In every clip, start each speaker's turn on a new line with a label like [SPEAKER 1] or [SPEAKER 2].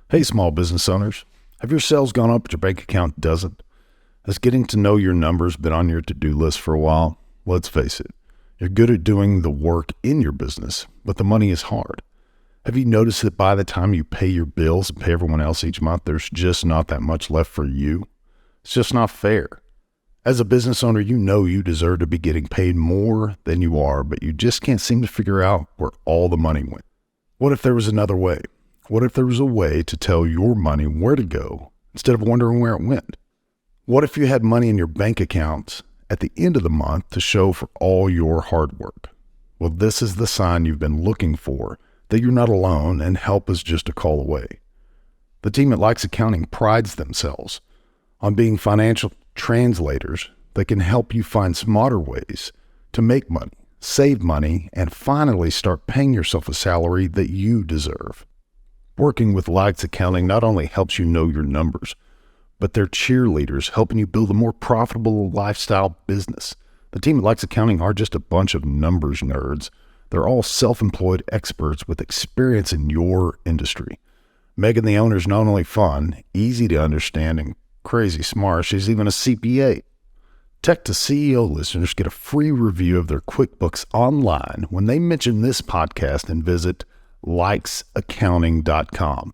[SPEAKER 1] Hey, small business owners. Have your sales gone up but your bank account doesn't? Has getting to know your numbers been on your to-do list for a while? Let's face it, you're good at doing the work in your business, but the money is hard. Have you noticed that by the time you pay your bills and pay everyone else each month, there's just not that much left for you? It's just not fair. As a business owner, you know you deserve to be getting paid more than you are, but you just can't seem to figure out where all the money went. What if there was another way? What if there was a way to tell your money where to go instead of wondering where it went? What if you had money in your bank accounts at the end of the month to show for all your hard work? Well, this is the sign you've been looking for, that you're not alone and help is just a call away. The team at Likes Accounting prides themselves on being financial translators that can help you find smarter ways to make money, save money, and finally start paying yourself a salary that you deserve. Working with Likes Accounting not only helps you know your numbers, but they're cheerleaders helping you build a more profitable lifestyle business. The team at Likes Accounting are just a bunch of numbers nerds. They're all self-employed experts with experience in your industry. Megan, the owner, is not only fun, easy to understand, and crazy smart, she's even a CPA. Tech to CEO listeners get a free review of their QuickBooks online when they mention this podcast and visit likesaccounting.com.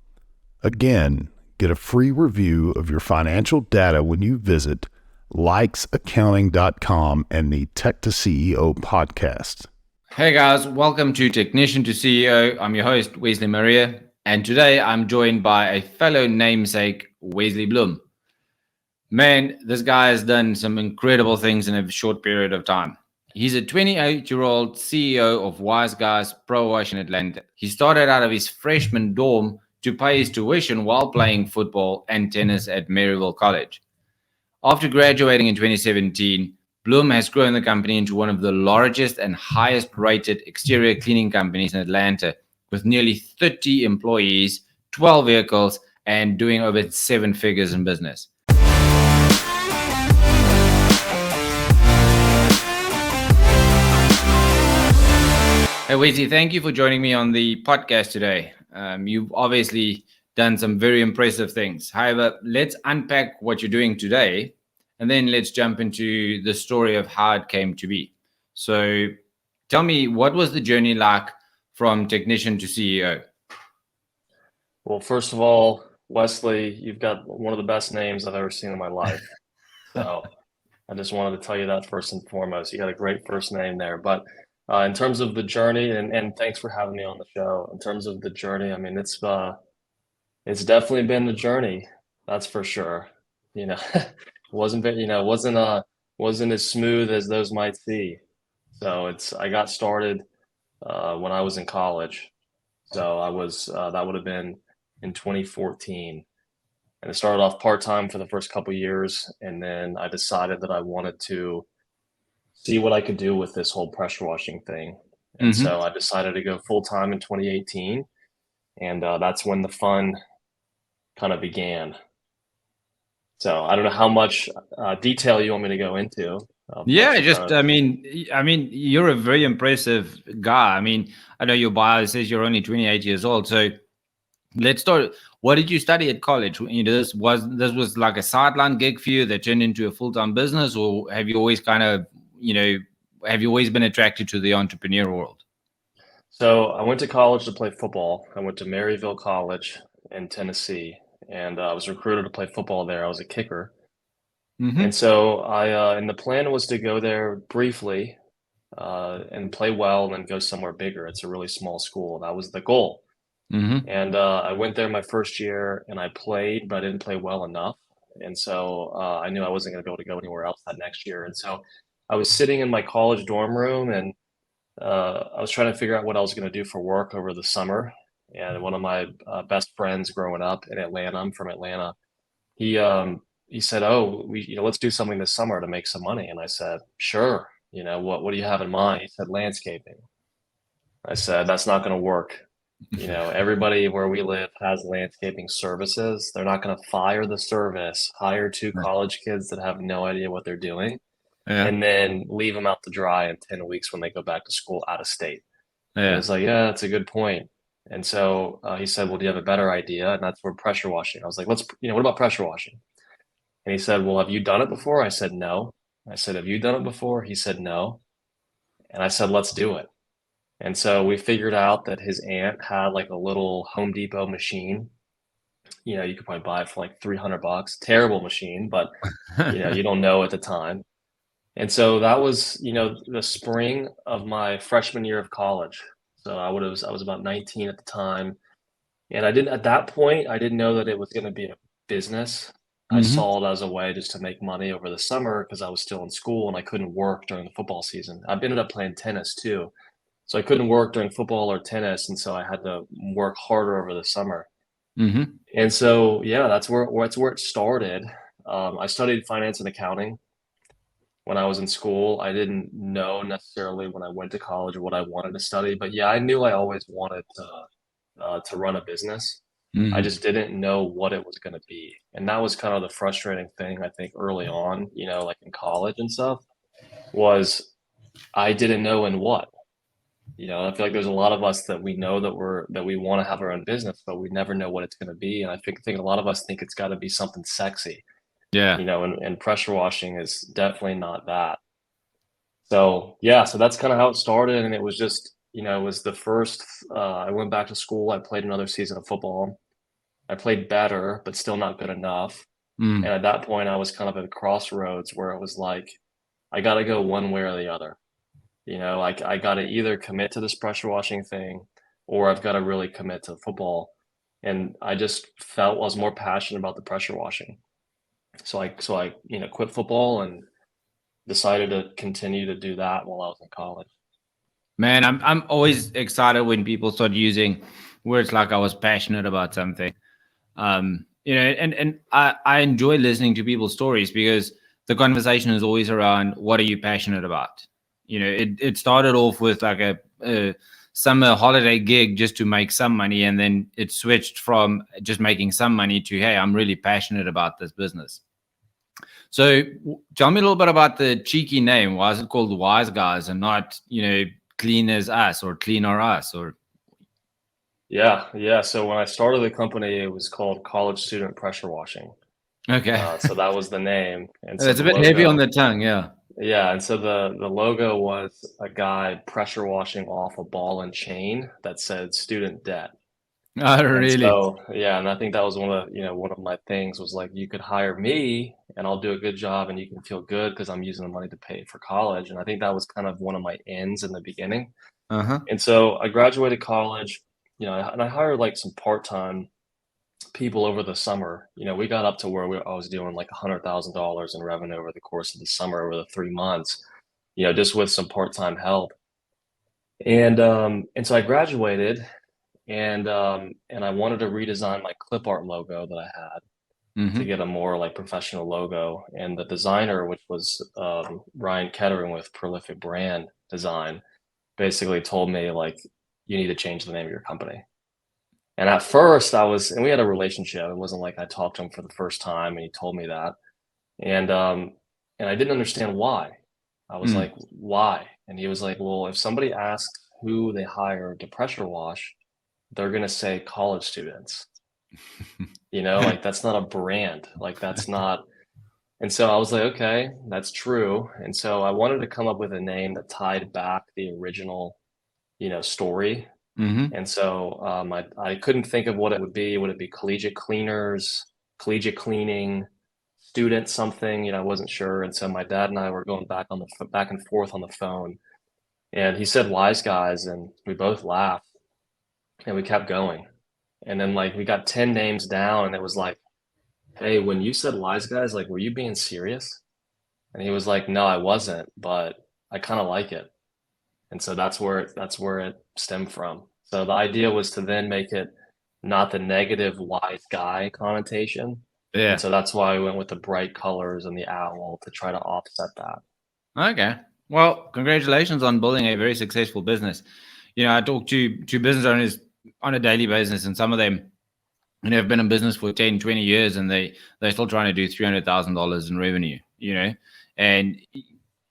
[SPEAKER 1] Again, get a free review of your financial data when you visit likesaccounting.com and the Tech to CEO podcast.
[SPEAKER 2] Hey guys, welcome to Technician to CEO. I'm your host, Wesley Bloome, and today I'm joined by a fellow namesake, Wesley Bloome. Man, this guy has done some incredible things in a short period of time. He's a 28-year-old CEO of WiseGuys Pro-Wash in Atlanta. He started out of his freshman dorm to pay his tuition while playing football and tennis at Maryville College. After graduating in 2017, Bloome has grown the company into one of the largest and highest rated exterior cleaning companies in Atlanta, with nearly 30 employees, 12 vehicles, and doing over 7 figures in business. Hey Wesley, thank you for joining me on the podcast today. You've obviously done some very impressive things. However, let's unpack what you're doing today, and then let's jump into the story of how it came to be. So tell me, what was the journey like from technician to CEO?
[SPEAKER 3] Well, first of all, Wesley, you've got one of the best names I've ever seen in my life. So I just wanted to tell you that first and foremost. You got a great first name there. But in terms of the journey, and thanks for having me on the show. In terms of the journey, I mean, it's definitely been the journey. That's for sure. Wasn't as smooth as those might see. So I got started when I was in college. So I was that would have been in 2014, and I started off part-time for the first couple of years, and then I decided that I wanted to see what I could do with this whole pressure washing thing. And so I decided to go full-time in 2018, and that's when the fun kind of began. So I don't know how much detail you want me to go into.
[SPEAKER 2] I mean, you're a very impressive guy. I mean, I know your bio says you're only 28 years old. So let's start. What did you study at college? This was like a sideline gig for you that turned into a full-time business, or have you always been attracted to the entrepreneur world?
[SPEAKER 3] So I went to college to play football. I went to Maryville College in Tennessee, and I was recruited to play football there. I was a kicker. And so and the plan was to go there briefly and play well and then go somewhere bigger. It's a really small school. That was the goal. And I went there my first year and I played, but I didn't play well enough. And so I knew I wasn't going to be able to go anywhere else that next year. And so I was sitting in my college dorm room and I was trying to figure out what I was going to do for work over the summer. And one of my best friends growing up in Atlanta, I'm from Atlanta, he said, "Oh, let's do something this summer to make some money." And I said, "Sure. What do you have in mind?" He said, "Landscaping." I said, "That's not going to work. Everybody where we live has landscaping services. They're not going to fire the service, hire 2 college kids that have no idea what they're doing, and then leave them out to dry in 10 weeks when they go back to school out of state." And I was like, "Yeah, that's a good point." And so he said, well, do you have a better idea? And that's where pressure washing. I was like, what about pressure washing? And he said, well, have you done it before? I said, no. I said, have you done it before? He said, no. And I said, let's do it. And so we figured out that his aunt had like a little Home Depot machine. You could probably buy it for like $300. Terrible machine, but you don't know at the time. And so that was, the spring of my freshman year of college. So I was about 19 at the time. And at that point, I didn't know that it was going to be a business. I saw it as a way just to make money over the summer because I was still in school and I couldn't work during the football season. I ended up playing tennis too. So I couldn't work during football or tennis. And so I had to work harder over the summer. And so, yeah, that's where it started. I studied finance and accounting when I was in school. I didn't know necessarily when I went to college what I wanted to study, but yeah, I knew I always wanted to run a business. I just didn't know what it was going to be. And that was kind of the frustrating thing, I think, early on, like in college and stuff, was I didn't know in what. I feel like there's a lot of us that we know that we want to have our own business, but we never know what it's going to be. And I think a lot of us think it's got to be something sexy.
[SPEAKER 2] Yeah.
[SPEAKER 3] And pressure washing is definitely not that. So yeah, so that's kind of how it started. And it was just, it was the first, I went back to school. I played another season of football. I played better, but still not good enough. And at that point I was kind of at a crossroads where it was like, I got to go one way or the other. Like I got to either commit to this pressure washing thing or I've got to really commit to football. And I just felt I was more passionate about the pressure washing. So I quit football and decided to continue to do that while I was in college.
[SPEAKER 2] Man, I'm always excited when people start using words like I was passionate about something. And I enjoy listening to people's stories because the conversation is always around what are you passionate about? It started off with like a summer holiday gig just to make some money, and then it switched from just making some money to, hey, I'm really passionate about this business. So tell me a little bit about the cheeky name. Why is it called WiseGuys and not, Clean as Us or Cleaner Us? Or
[SPEAKER 3] Yeah. So when I started the company, it was called College Student Pressure Washing.
[SPEAKER 2] Okay.
[SPEAKER 3] So that was the name. And so
[SPEAKER 2] it's a bit heavy on the tongue, yeah.
[SPEAKER 3] Yeah, and so the logo was a guy pressure washing off a ball and chain that said student debt.
[SPEAKER 2] Oh, really?
[SPEAKER 3] So yeah, and I think that was one of my things was like, you could hire me and I'll do a good job and you can feel good because I'm using the money to pay for college. And I think that was kind of one of my ends in the beginning. And so I graduated college, and I hired like some part-time people over the summer. We got up to where I was doing like $100,000 in revenue over the course of the summer, over the 3 months, just with some part-time help. And so I graduated and I wanted to redesign my clip art logo that I had to get a more like professional logo. And the designer, which was Ryan Kettering with Prolific Brand Design, basically told me like, you need to change the name of your company. And at first and we had a relationship. It wasn't like I talked to him for the first time and he told me that. And I didn't understand why. I was like, why? And he was like, well, if somebody asks who they hire to pressure wash, they're going to say college students, like that's not a brand. Like that's not. And so I was like, okay, that's true. And so I wanted to come up with a name that tied back the original, story. And so I couldn't think of what it would be. Would it be collegiate cleaners, collegiate cleaning, student something? I wasn't sure. And so my dad and I were going back and forth on the phone, and he said WiseGuys, and we both laughed, and we kept going. And then like we got 10 names down, and it was like, hey, when you said WiseGuys, like, were you being serious? And he was like, no, I wasn't, but I kind of like it. And so that's where it stemmed from. So the idea was to then make it not the negative wise guy connotation. Yeah. And so that's why I went with the bright colors and the owl to try to offset that.
[SPEAKER 2] Okay. Well, congratulations on building a very successful business. I talk to business owners on a daily basis, and some of them, have been in business for 10, 20 years, and they're still trying to do $300,000 in revenue, and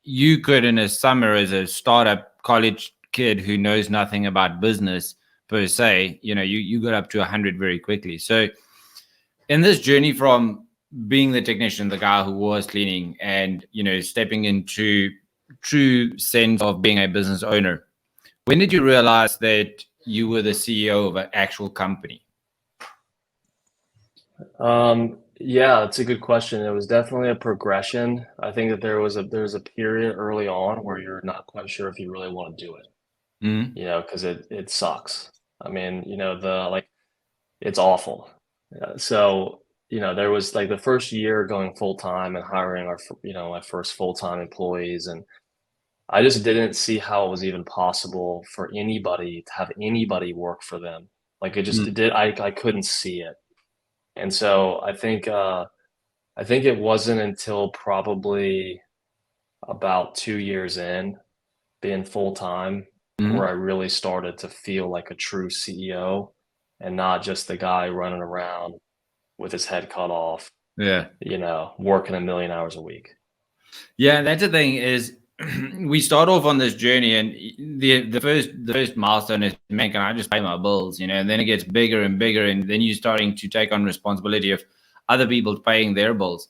[SPEAKER 2] you could, in a summer, as a startup college kid who knows nothing about business, per se, you got up to 100 very quickly. So in this journey from being the technician, the guy who was cleaning, and stepping into true sense of being a business owner, when did you realize that you were the CEO of an actual company?
[SPEAKER 3] Yeah, that's a good question. It was definitely a progression. I think that there was a period early on where you're not quite sure if you really want to do it,
[SPEAKER 2] Mm-hmm.
[SPEAKER 3] because it sucks. I mean, it's awful. So, there was like the first year going full time and hiring my first full time employees, and I just didn't see how it was even possible for anybody to have anybody work for them. Like it did. I couldn't see it. And so I think it wasn't until probably about 2 years in being full time where I really started to feel like a true CEO and not just the guy running around with his head cut off,
[SPEAKER 2] Yeah.
[SPEAKER 3] working 1,000,000 hours a week.
[SPEAKER 2] Yeah, that's the thing is we start off on this journey, and the first milestone is, man, can I just pay my bills? And then it gets bigger and bigger, and then you're starting to take on responsibility of other people paying their bills.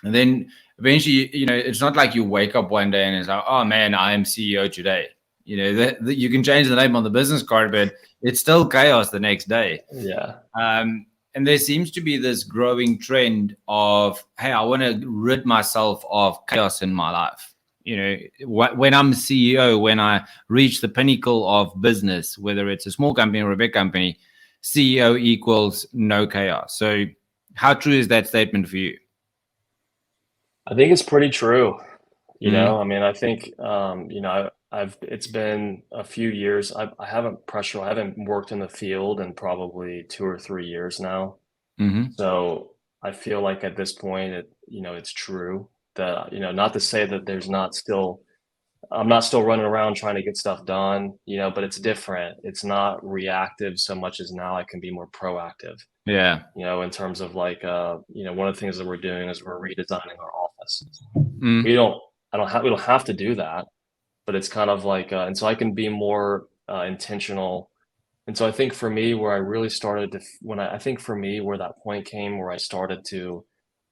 [SPEAKER 2] And then eventually, it's not like you wake up one day and it's like, oh man, I am CEO today. You can change the name on the business card, but it's still chaos the next day.
[SPEAKER 3] Yeah.
[SPEAKER 2] And there seems to be this growing trend of, hey, I want to rid myself of chaos in my life. When I'm CEO, when I reach the pinnacle of business, whether it's a small company or a big company, CEO equals no chaos. So how true is that statement for you?
[SPEAKER 3] I think it's pretty true. I mean, I think, it's been a few years. I haven't worked in the field in probably 2 or 3 years now. So I feel like at this point, it's true that, not to say that I'm not still running around trying to get stuff done, but it's different. It's not reactive so much as now I can be more proactive.
[SPEAKER 2] Yeah.
[SPEAKER 3] In terms of like, one of the things that we're doing is we're redesigning our office. We don't have to do that, but it's kind of like, and so I can be more intentional. And so I think for me, where I really started to, I think for me, where that point came where I started to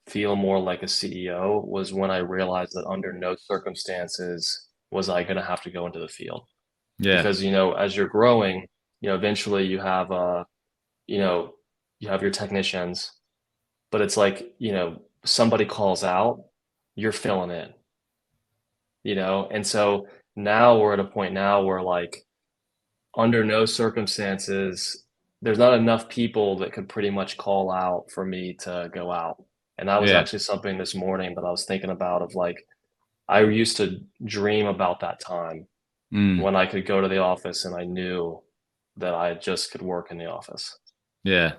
[SPEAKER 3] feel more like a CEO was when I realized that under no circumstances was I going to have to go into the field.
[SPEAKER 2] Yeah.
[SPEAKER 3] Because, as you're growing, eventually you have, you have your technicians, but it's like, somebody calls out, you're filling in, and so now we're at a point now where like under no circumstances, there's not enough people that could pretty much call out for me to go out. And that was actually something this morning that I was thinking about of like, I used to dream about that time when I could go to the office and I knew that I just could work in the office.
[SPEAKER 2] Yeah.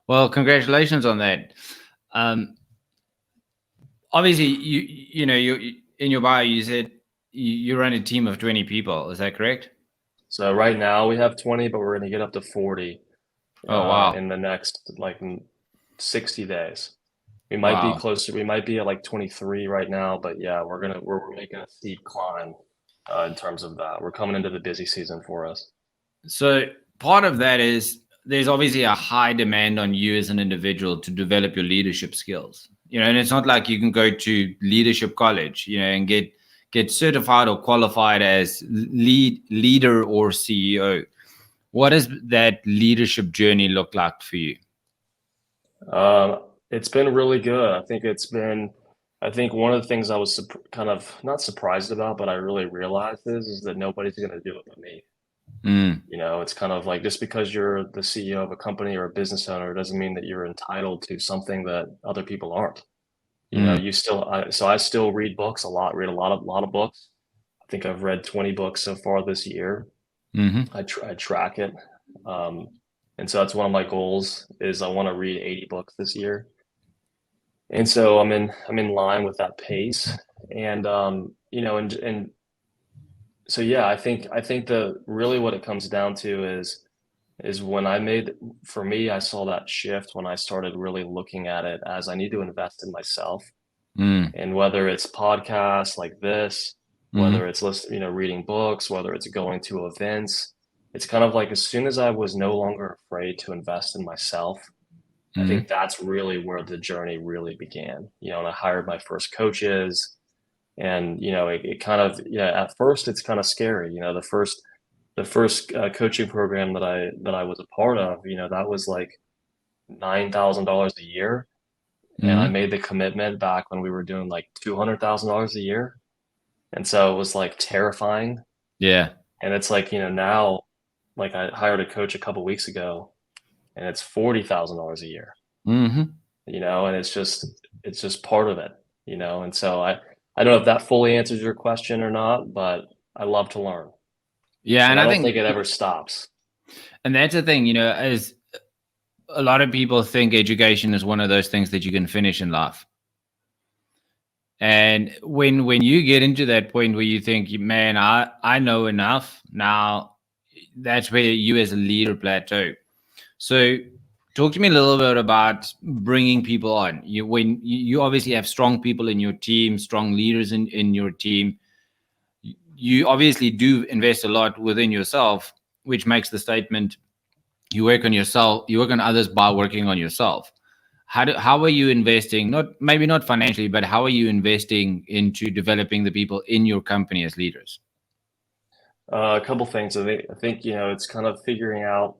[SPEAKER 2] Well, congratulations on that. Obviously, you in your bio, you said you run a team of 20 people. Is that correct?
[SPEAKER 3] So right now we have 20, but we're going to get up to 40.
[SPEAKER 2] Oh, wow.
[SPEAKER 3] In the next 60 days. We might be closer. We might be at like 23 right now, but yeah, we're making a steep climb in terms of that. We're coming into the busy season for us.
[SPEAKER 2] So part of that is there's obviously a high demand on you as an individual to develop your leadership skills. And it's not like you can go to leadership college, and get certified or qualified as leader or CEO. What does that leadership journey look like for you?
[SPEAKER 3] It's been really good. I think one of the things I was kind of not surprised about, but I really realized is that nobody's going to do it but me. It's kind of like just because you're the CEO of a company or a business owner doesn't mean that you're entitled to something that other people aren't. So I still read books read a lot of books. I think I've read 20 books so far this year. I track it. And so that's one of my goals is I want to read 80 books this year. And so I'm in line with that pace. And and so yeah, I think really what it comes down to is when for me, I saw that shift when I started really looking at it as I need to invest in myself. And whether it's podcasts like this, whether it's reading books, whether it's going to events, it's kind of like as soon as I was no longer afraid to invest in myself, I think that's really where the journey really began. And I hired my first coaches, and it kind of, at first it's kind of scary. The first coaching program that I was a part of, that was like $9,000 a year, and I made the commitment back when we were doing like $200,000 a year, and so it was like terrifying.
[SPEAKER 2] Yeah.
[SPEAKER 3] And it's like, now, like I hired a coach a couple weeks ago, and it's $40,000 a year. And it's just part of it. And so I don't know if that fully answers your question or not, but I love to learn.
[SPEAKER 2] Yeah, and
[SPEAKER 3] I
[SPEAKER 2] I
[SPEAKER 3] don't
[SPEAKER 2] think
[SPEAKER 3] it ever stops.
[SPEAKER 2] And that's the thing, is a lot of people think education is one of those things that you can finish in life. And when you get into that point where you think, man, I know enough now, that's where you as a leader plateau. So talk to me a little bit about bringing people on. When you obviously have strong people in your team, strong leaders in your team, you obviously do invest a lot within yourself, which makes the statement, you work on yourself, you work on others by working on yourself. How are you investing, maybe not financially, but how are you investing into developing the people in your company as leaders?
[SPEAKER 3] A couple things. I think it's kind of figuring out,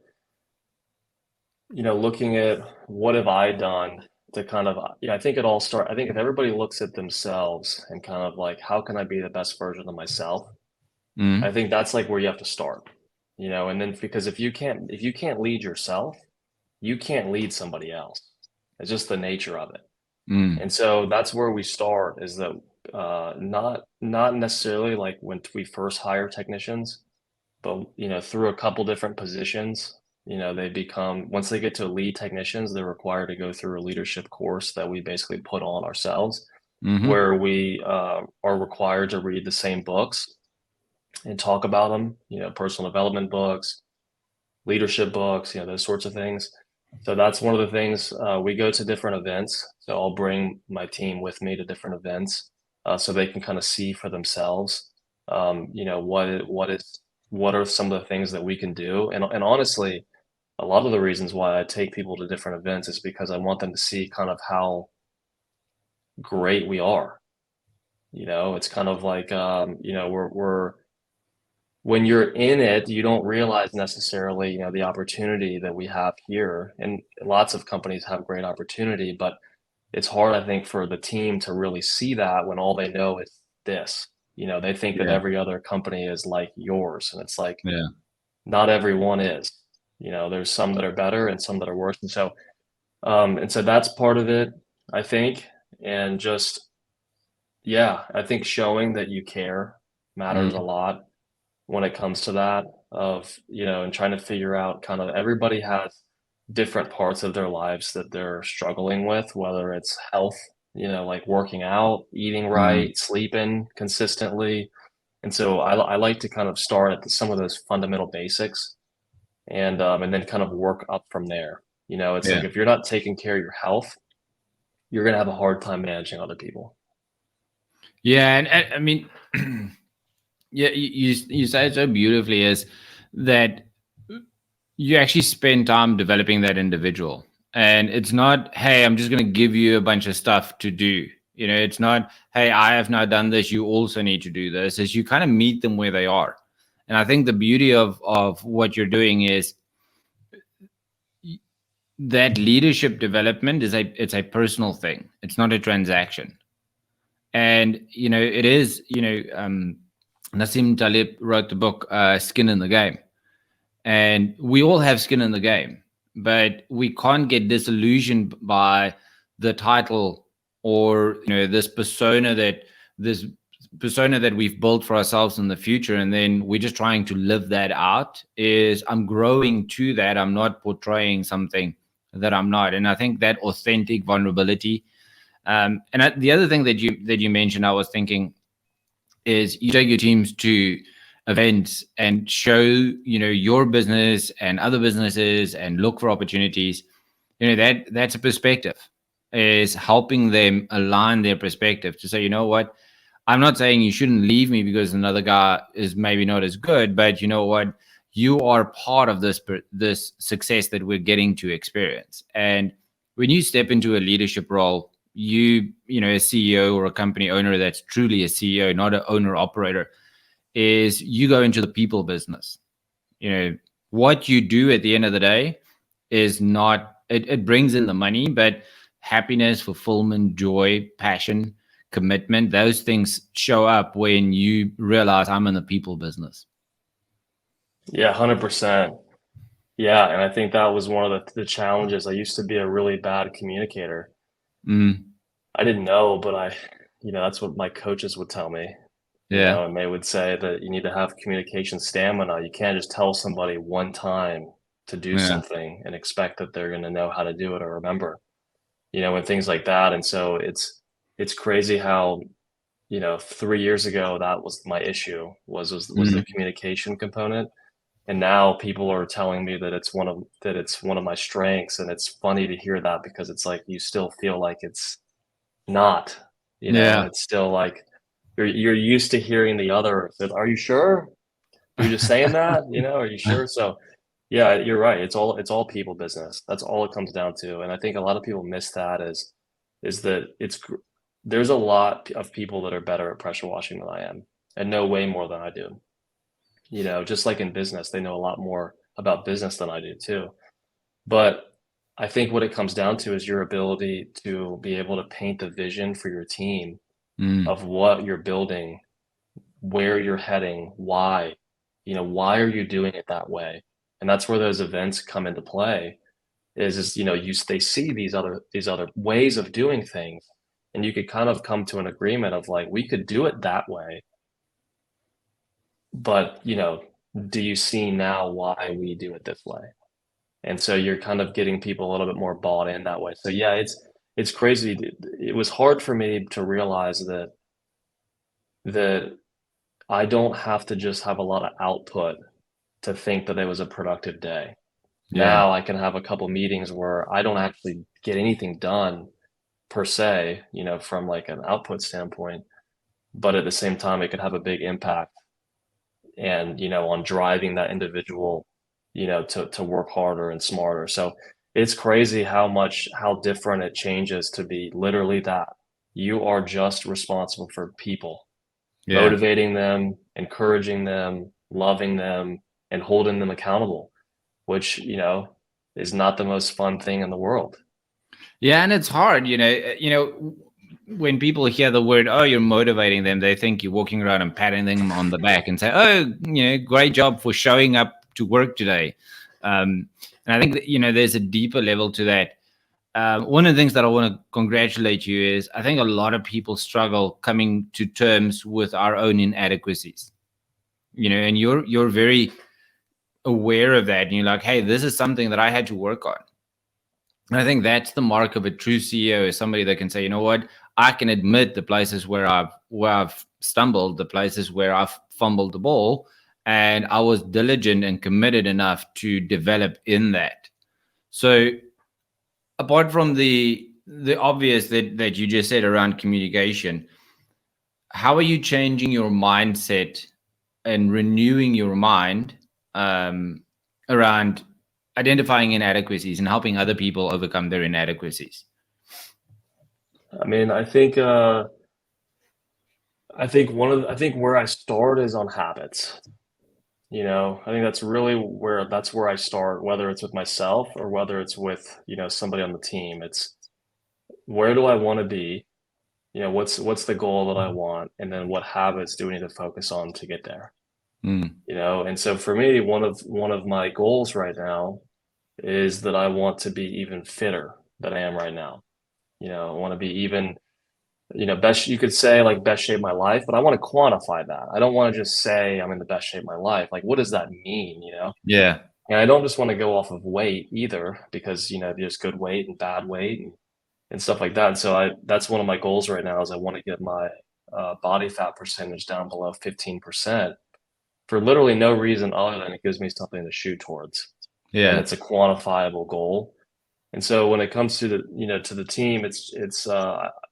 [SPEAKER 3] looking at what have I done to kind of, I think it all start. I think if everybody looks at themselves and kind of like, how can I be the best version of myself? I think that's like where you have to start, and then because if you can't lead yourself, you can't lead somebody else. It's just the nature of it. And so that's where we start, is that not necessarily like when we first hire technicians, but through a couple different positions, they become, once they get to lead technicians, they're required to go through a leadership course that we basically put on ourselves, where we are required to read the same books and talk about them, personal development books, leadership books, those sorts of things. So that's one of the things. We go to different events. So I'll bring my team with me to different events, so they can kind of see for themselves, what are some of the things that we can do. And honestly, a lot of the reasons why I take people to different events is because I want them to see kind of how great we are. It's kind of like, we're when you're in it, you don't realize necessarily, the opportunity that we have here. And lots of companies have great opportunity, but it's hard, I think, for the team to really see that when all they know is this. They think that every other company is like yours, and it's like, not everyone is. There's some that are better and some that are worse. And so that's part of it, I think. And just, I think showing that you care matters a lot when it comes to that, of, and trying to figure out, kind of, everybody has different parts of their lives that they're struggling with, whether it's health, like working out, eating right, sleeping consistently. And so I like to kind of start at some of those fundamental basics, and then kind of work up from there. It's like, if you're not taking care of your health, you're going to have a hard time managing other people.
[SPEAKER 2] Yeah. And I mean, yeah, you say it so beautifully, is that you actually spend time developing that individual. And it's not, hey, I'm just going to give you a bunch of stuff to do. It's not, hey, I have now done this, you also need to do this. Is you kind of meet them where they are. And I think the beauty of what you're doing is that leadership development it's a personal thing. It's not a transaction. And, it is, Nassim Taleb wrote the book, Skin in the Game. And we all have skin in the game, but we can't get disillusioned by the title or, this persona that we've built for ourselves in the future. And then we're just trying to live that out. I'm growing to that. I'm not portraying something that I'm not. And I think that authentic vulnerability. The other thing that you mentioned, I was thinking, is you take your teams to events and show, your business and other businesses and look for opportunities. That's a perspective, is helping them align their perspective to say, you know what, I'm not saying you shouldn't leave me because another guy is maybe not as good, but you know what, you are part of this success that we're getting to experience. And when you step into a leadership role, a CEO or a company owner that's truly a CEO, not an owner operator, is you go into the people business. What you do at the end of the day is not, it brings in the money, but happiness, fulfillment, joy, passion, commitment, those things show up when you realize I'm in the people business.
[SPEAKER 3] Yeah, 100%. Yeah, and I think that was one of the challenges. I used to be a really bad communicator. I didn't know, but that's what my coaches would tell me.
[SPEAKER 2] Yeah.
[SPEAKER 3] And they would say that you need to have communication stamina. You can't just tell somebody one time to do something and expect that they're going to know how to do it or remember, and things like that. And so it's crazy how, 3 years ago, that was my issue was the communication component. And now people are telling me that it's one of my strengths. And it's funny to hear that because it's like, you still feel like it's not, it's still like, you're used to hearing the other. Are you sure? You're just saying that, are you sure? So yeah, you're right. It's all people business. That's all it comes down to. And I think a lot of people miss that is that there's a lot of people that are better at pressure washing than I am and know way more than I do. Just like in business, they know a lot more about business than I do too. But I think what it comes down to is your ability to be able to paint the vision for your team of what you're building, where you're heading, why, why are you doing it that way? And that's where those events come into play is they see these other ways of doing things, and you could kind of come to an agreement of like, we could do it that way. But, do you see now why we do it this way? And so you're kind of getting people a little bit more bought in that way. So yeah, it's crazy. It was hard for me to realize that I don't have to just have a lot of output to think that it was a productive day.
[SPEAKER 2] Yeah.
[SPEAKER 3] Now I can have a couple meetings where I don't actually get anything done per se, from like an output standpoint, but at the same time, it could have a big impact and, on driving that individual, to work harder and smarter. So it's crazy how different it changes to be literally that. You are just responsible for people, motivating them, encouraging them, loving them, and holding them accountable, which, is not the most fun thing in the world.
[SPEAKER 2] Yeah, and it's hard, when people hear the word, oh, you're motivating them, they think you're walking around and patting them on the back and say, oh, great job for showing up to work today. And I think that, there's a deeper level to that. One of the things that I want to congratulate you is I think a lot of people struggle coming to terms with our own inadequacies, and you're very aware of that. And you're like, hey, this is something that I had to work on. And I think that's the mark of a true CEO, is somebody that can say, you know what, I can admit the places where I've stumbled, the places where I've fumbled the ball, and I was diligent and committed enough to develop in that. So apart from the obvious that you just said around communication, how are you changing your mindset and renewing your mind around identifying inadequacies and helping other people overcome their inadequacies?
[SPEAKER 3] I mean, I think where I start is on habits. I think that's really where I start, whether it's with myself or whether it's with, somebody on the team. It's where do I want to be? What's the goal that I want? And then what habits do we need to focus on to get there? And so for me, one of my goals right now is that I want to be even fitter than I am right now. I want to be even, best, you could say like best shape of my life, but I want to quantify that. I don't want to just say I'm in the best shape of my life. Like, what does that mean?
[SPEAKER 2] Yeah.
[SPEAKER 3] And I don't just want to go off of weight either, because, there's good weight and bad weight and stuff like that. And so that's one of my goals right now is I want to get my body fat percentage down below 15% for literally no reason other than it gives me something to shoot towards.
[SPEAKER 2] Yeah.
[SPEAKER 3] And it's a quantifiable goal. And so when it comes to the team, it's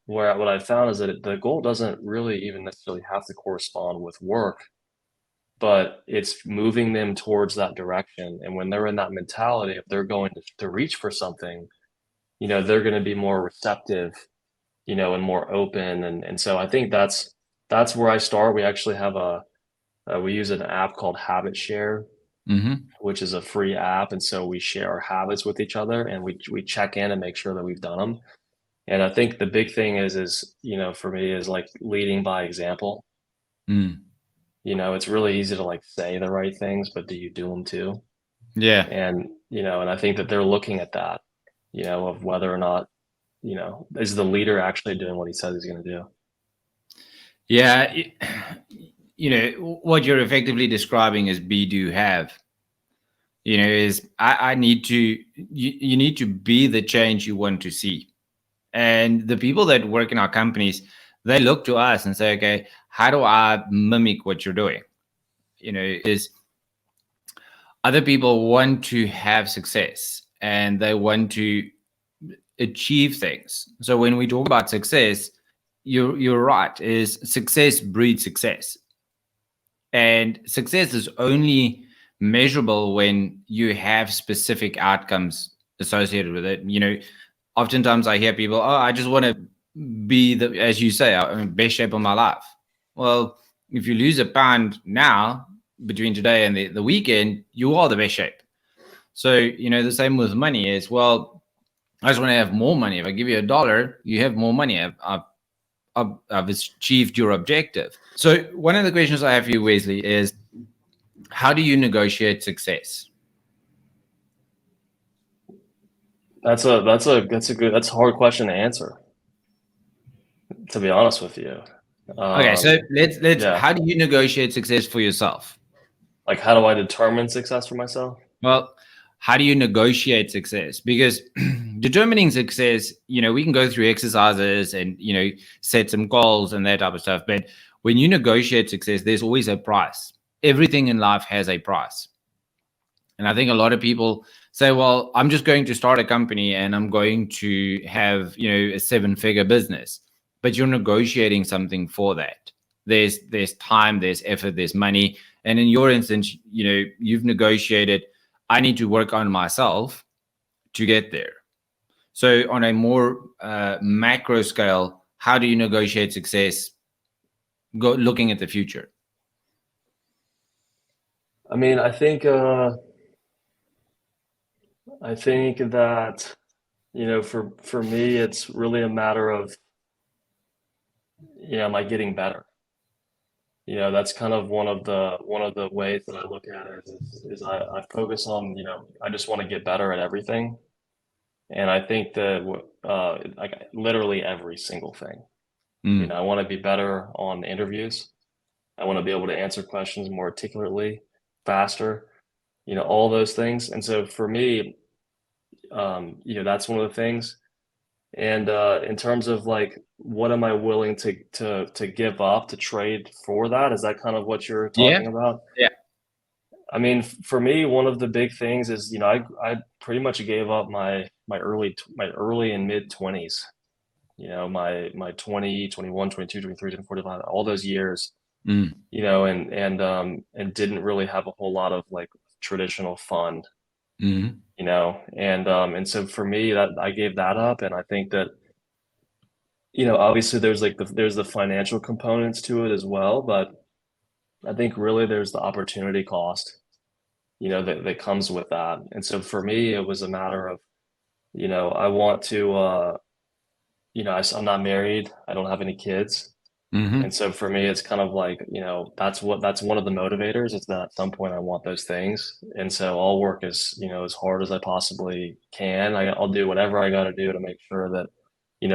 [SPEAKER 3] what I found is that the goal doesn't really even necessarily have to correspond with work, but it's moving them towards that direction. And when they're in that mentality, if they're going to reach for something, they're going to be more receptive, and more open. And so I think that's where I start. We actually have we use an app called Habit Share, which is a free app. And so we share our habits with each other, and we check in and make sure that we've done them. And I think the big thing is, for me, is like leading by example. It's really easy to like say the right things, but do you do them too?
[SPEAKER 2] Yeah.
[SPEAKER 3] And, and I think that they're looking at that, of whether or not, is the leader actually doing what he says he's going to do?
[SPEAKER 2] Yeah. What you're effectively describing is be, do, have. Is I need to, you need to be the change you want to see. And the people that work in our companies, they look to us and say, okay, how do I mimic what you're doing? Is other people want to have success and they want to achieve things. So when we talk about success, you're right, is success breeds success. And success is only measurable when you have specific outcomes associated with it. Oftentimes I hear people, I just want to be as you say, I'm in best shape of my life. Well, if you lose a pound now between today and the weekend, you are the best shape. So, the same with money is, well, I just want to have more money. If I give you $1, you have more money. I've achieved your objective. So one of the questions I have for you, Wesley, is how do you negotiate success?
[SPEAKER 3] That's a hard question to answer, to be honest with you.
[SPEAKER 2] Okay, so let's how do you negotiate success for yourself?
[SPEAKER 3] Like, how do I determine success for myself?
[SPEAKER 2] Well, how do you negotiate success? Because determining success, we can go through exercises and, set some goals and that type of stuff. But when you negotiate success, there's always a price. Everything in life has a price. And I think a lot of people say, well, I'm just going to start a company and I'm going to have, a 7-figure business. But you're negotiating something for that. There's time, there's effort, there's money. And in your instance, you've negotiated, I need to work on myself to get there. So on a more macro scale, how do you negotiate success looking at the future?
[SPEAKER 3] I mean, I think that, for me, it's really a matter of, am I getting better? That's kind of one of the ways that I look at it is I focus on, I just want to get better at everything. And I think that like literally every single thing, I want to be better on interviews. I want to be able to answer questions more articulately, faster, all those things. And so for me, that's one of the things. And in terms of like, what am I willing to give up, to trade for that? Is that kind of what you're talking about?
[SPEAKER 2] Yeah.
[SPEAKER 3] I mean, for me, one of the big things is, I pretty much gave up my early and mid 20s, my 20, 21, 22, 23, 24, 25, all those years, and didn't really have a whole lot of like traditional fun. And so for me, that I gave that up. And I think that, obviously there's like there's the financial components to it as well, but I think really there's the opportunity cost, that comes with that. And so for me, it was a matter of, I want to, I'm not married. I don't have any kids. And so for me, it's kind of like, that's one of the motivators is that at some point I want those things. And so I'll work as hard as I possibly can. I'll do whatever I got to do to make sure that,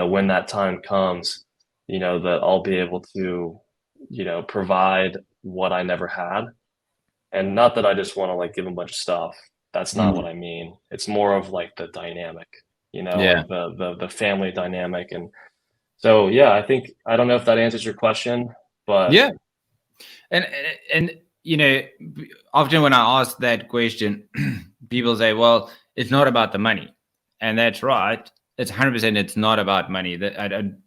[SPEAKER 3] when that time comes, that I'll be able to, provide what I never had. And not that I just want to like give them a bunch of stuff. That's not what I mean. It's more of like the dynamic, like the family dynamic. And so, yeah, I don't know if that answers your question, but
[SPEAKER 2] yeah. And often when I ask that question, people say, well, it's not about the money. And that's right. It's 100%. It's not about money.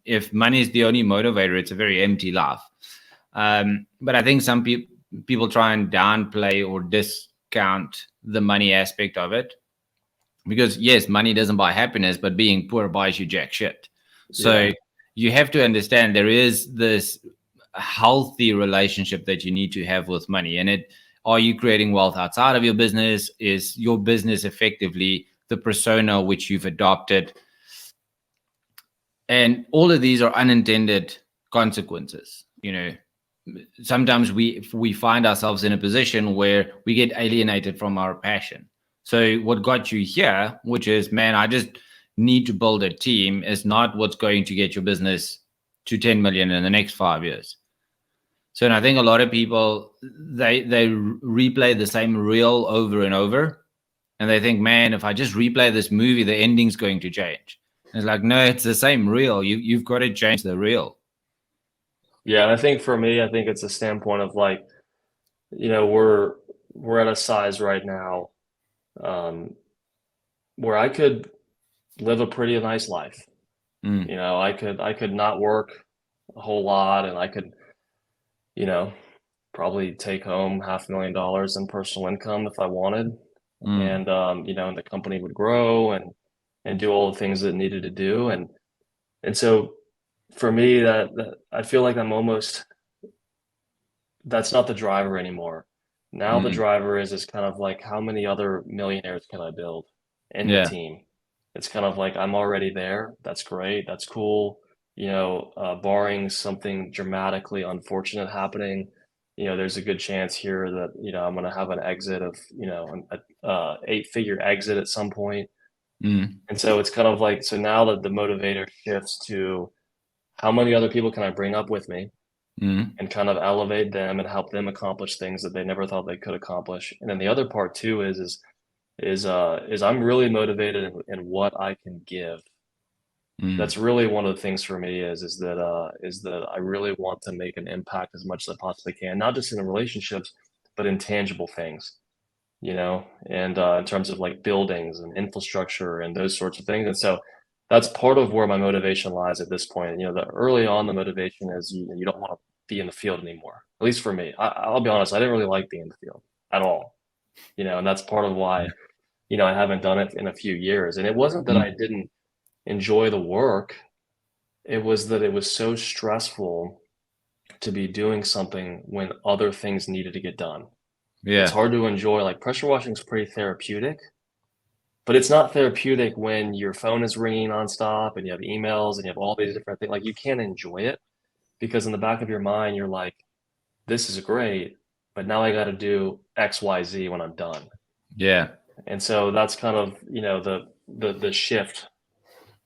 [SPEAKER 2] If money is the only motivator, it's a very empty life. But I think some people try and downplay or discount the money aspect of it, because yes, money doesn't buy happiness, but being poor buys you jack shit. So you have to understand there is this healthy relationship that you need to have with money. And are you creating wealth outside of your business? Is your business effectively the persona which you've adopted? And all of these are unintended consequences. Sometimes we find ourselves in a position where we get alienated from our passion. So what got you here, which is, man, I just need to build a team, is not what's going to get your business to 10 million in the next 5 years. So, and I think a lot of people, they replay the same reel over and over, and they think, man, if I just replay this movie, the ending's going to change. And it's like, no, it's the same reel. You've got to change the reel.
[SPEAKER 3] Yeah, and I think for me, I think it's a standpoint of like, we're at a size right now where I could live a pretty nice life. I could not work a whole lot, and I could, probably take home $500,000 in personal income if I wanted. And and the company would grow and do all the things that it needed to do. And so for me, that I feel like that's not the driver anymore. Now the driver is kind of like, how many other millionaires can I build in the team? It's kind of like, I'm already there. That's great. That's cool. Barring something dramatically unfortunate happening, there's a good chance here that, I'm going to have an exit of, an 8-figure exit at some point. And so it's kind of like, so now that the motivator shifts to how many other people can I bring up with me and kind of elevate them and help them accomplish things that they never thought they could accomplish. And then the other part too is I'm really motivated in what I can give. That's really one of the things for me is that I really want to make an impact as much as I possibly can, not just in the relationships, but in tangible things, and in terms of like buildings and infrastructure and those sorts of things. And so that's part of where my motivation lies at this point. Early on, the motivation is you don't want to be in the field anymore. At least for me, I'll be honest, I didn't really like being in the field at all, and that's part of why, I haven't done it in a few years. And it wasn't that I didn't enjoy the work. It was that it was so stressful to be doing something when other things needed to get done. It's hard to enjoy. Like, pressure washing is pretty therapeutic, but it's not therapeutic when your phone is ringing nonstop and you have emails and you have all these different things. Like, you can't enjoy it because in the back of your mind, you're like, this is great, but now I got to do X, Y, Z when I'm done.
[SPEAKER 2] Yeah.
[SPEAKER 3] And so that's kind of, the shift.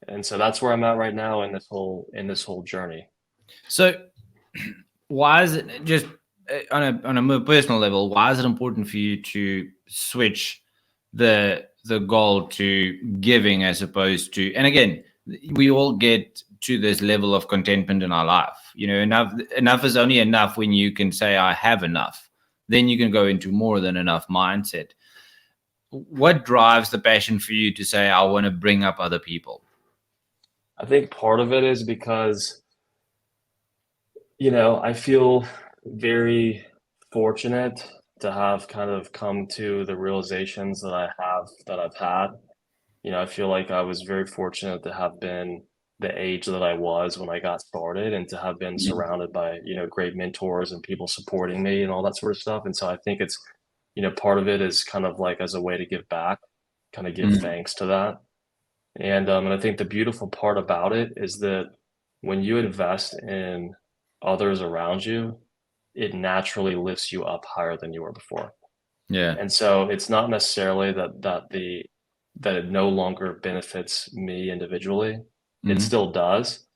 [SPEAKER 3] And so that's where I'm at right now in this whole journey.
[SPEAKER 2] So why is it, just on a more personal level, why is it important for you to switch the goal to giving as opposed to, and again, we all get to this level of contentment in our life. Enough is only enough when you can say, I have enough. Then you can go into more than enough mindset. What drives the passion for you to say, I want to bring up other people?
[SPEAKER 3] I think part of it is because, I feel very fortunate to have kind of come to the realizations that I've had. I feel like I was very fortunate to have been the age that I was when I got started and to have been surrounded by, great mentors and people supporting me and all that sort of stuff. And so I think it's, part of it is kind of like as a way to give back, kind of give thanks to that. And I think the beautiful part about it is that when you invest in others around you, it naturally lifts you up higher than you were before.
[SPEAKER 2] Yeah.
[SPEAKER 3] And so it's not necessarily that it no longer benefits me individually. It still does,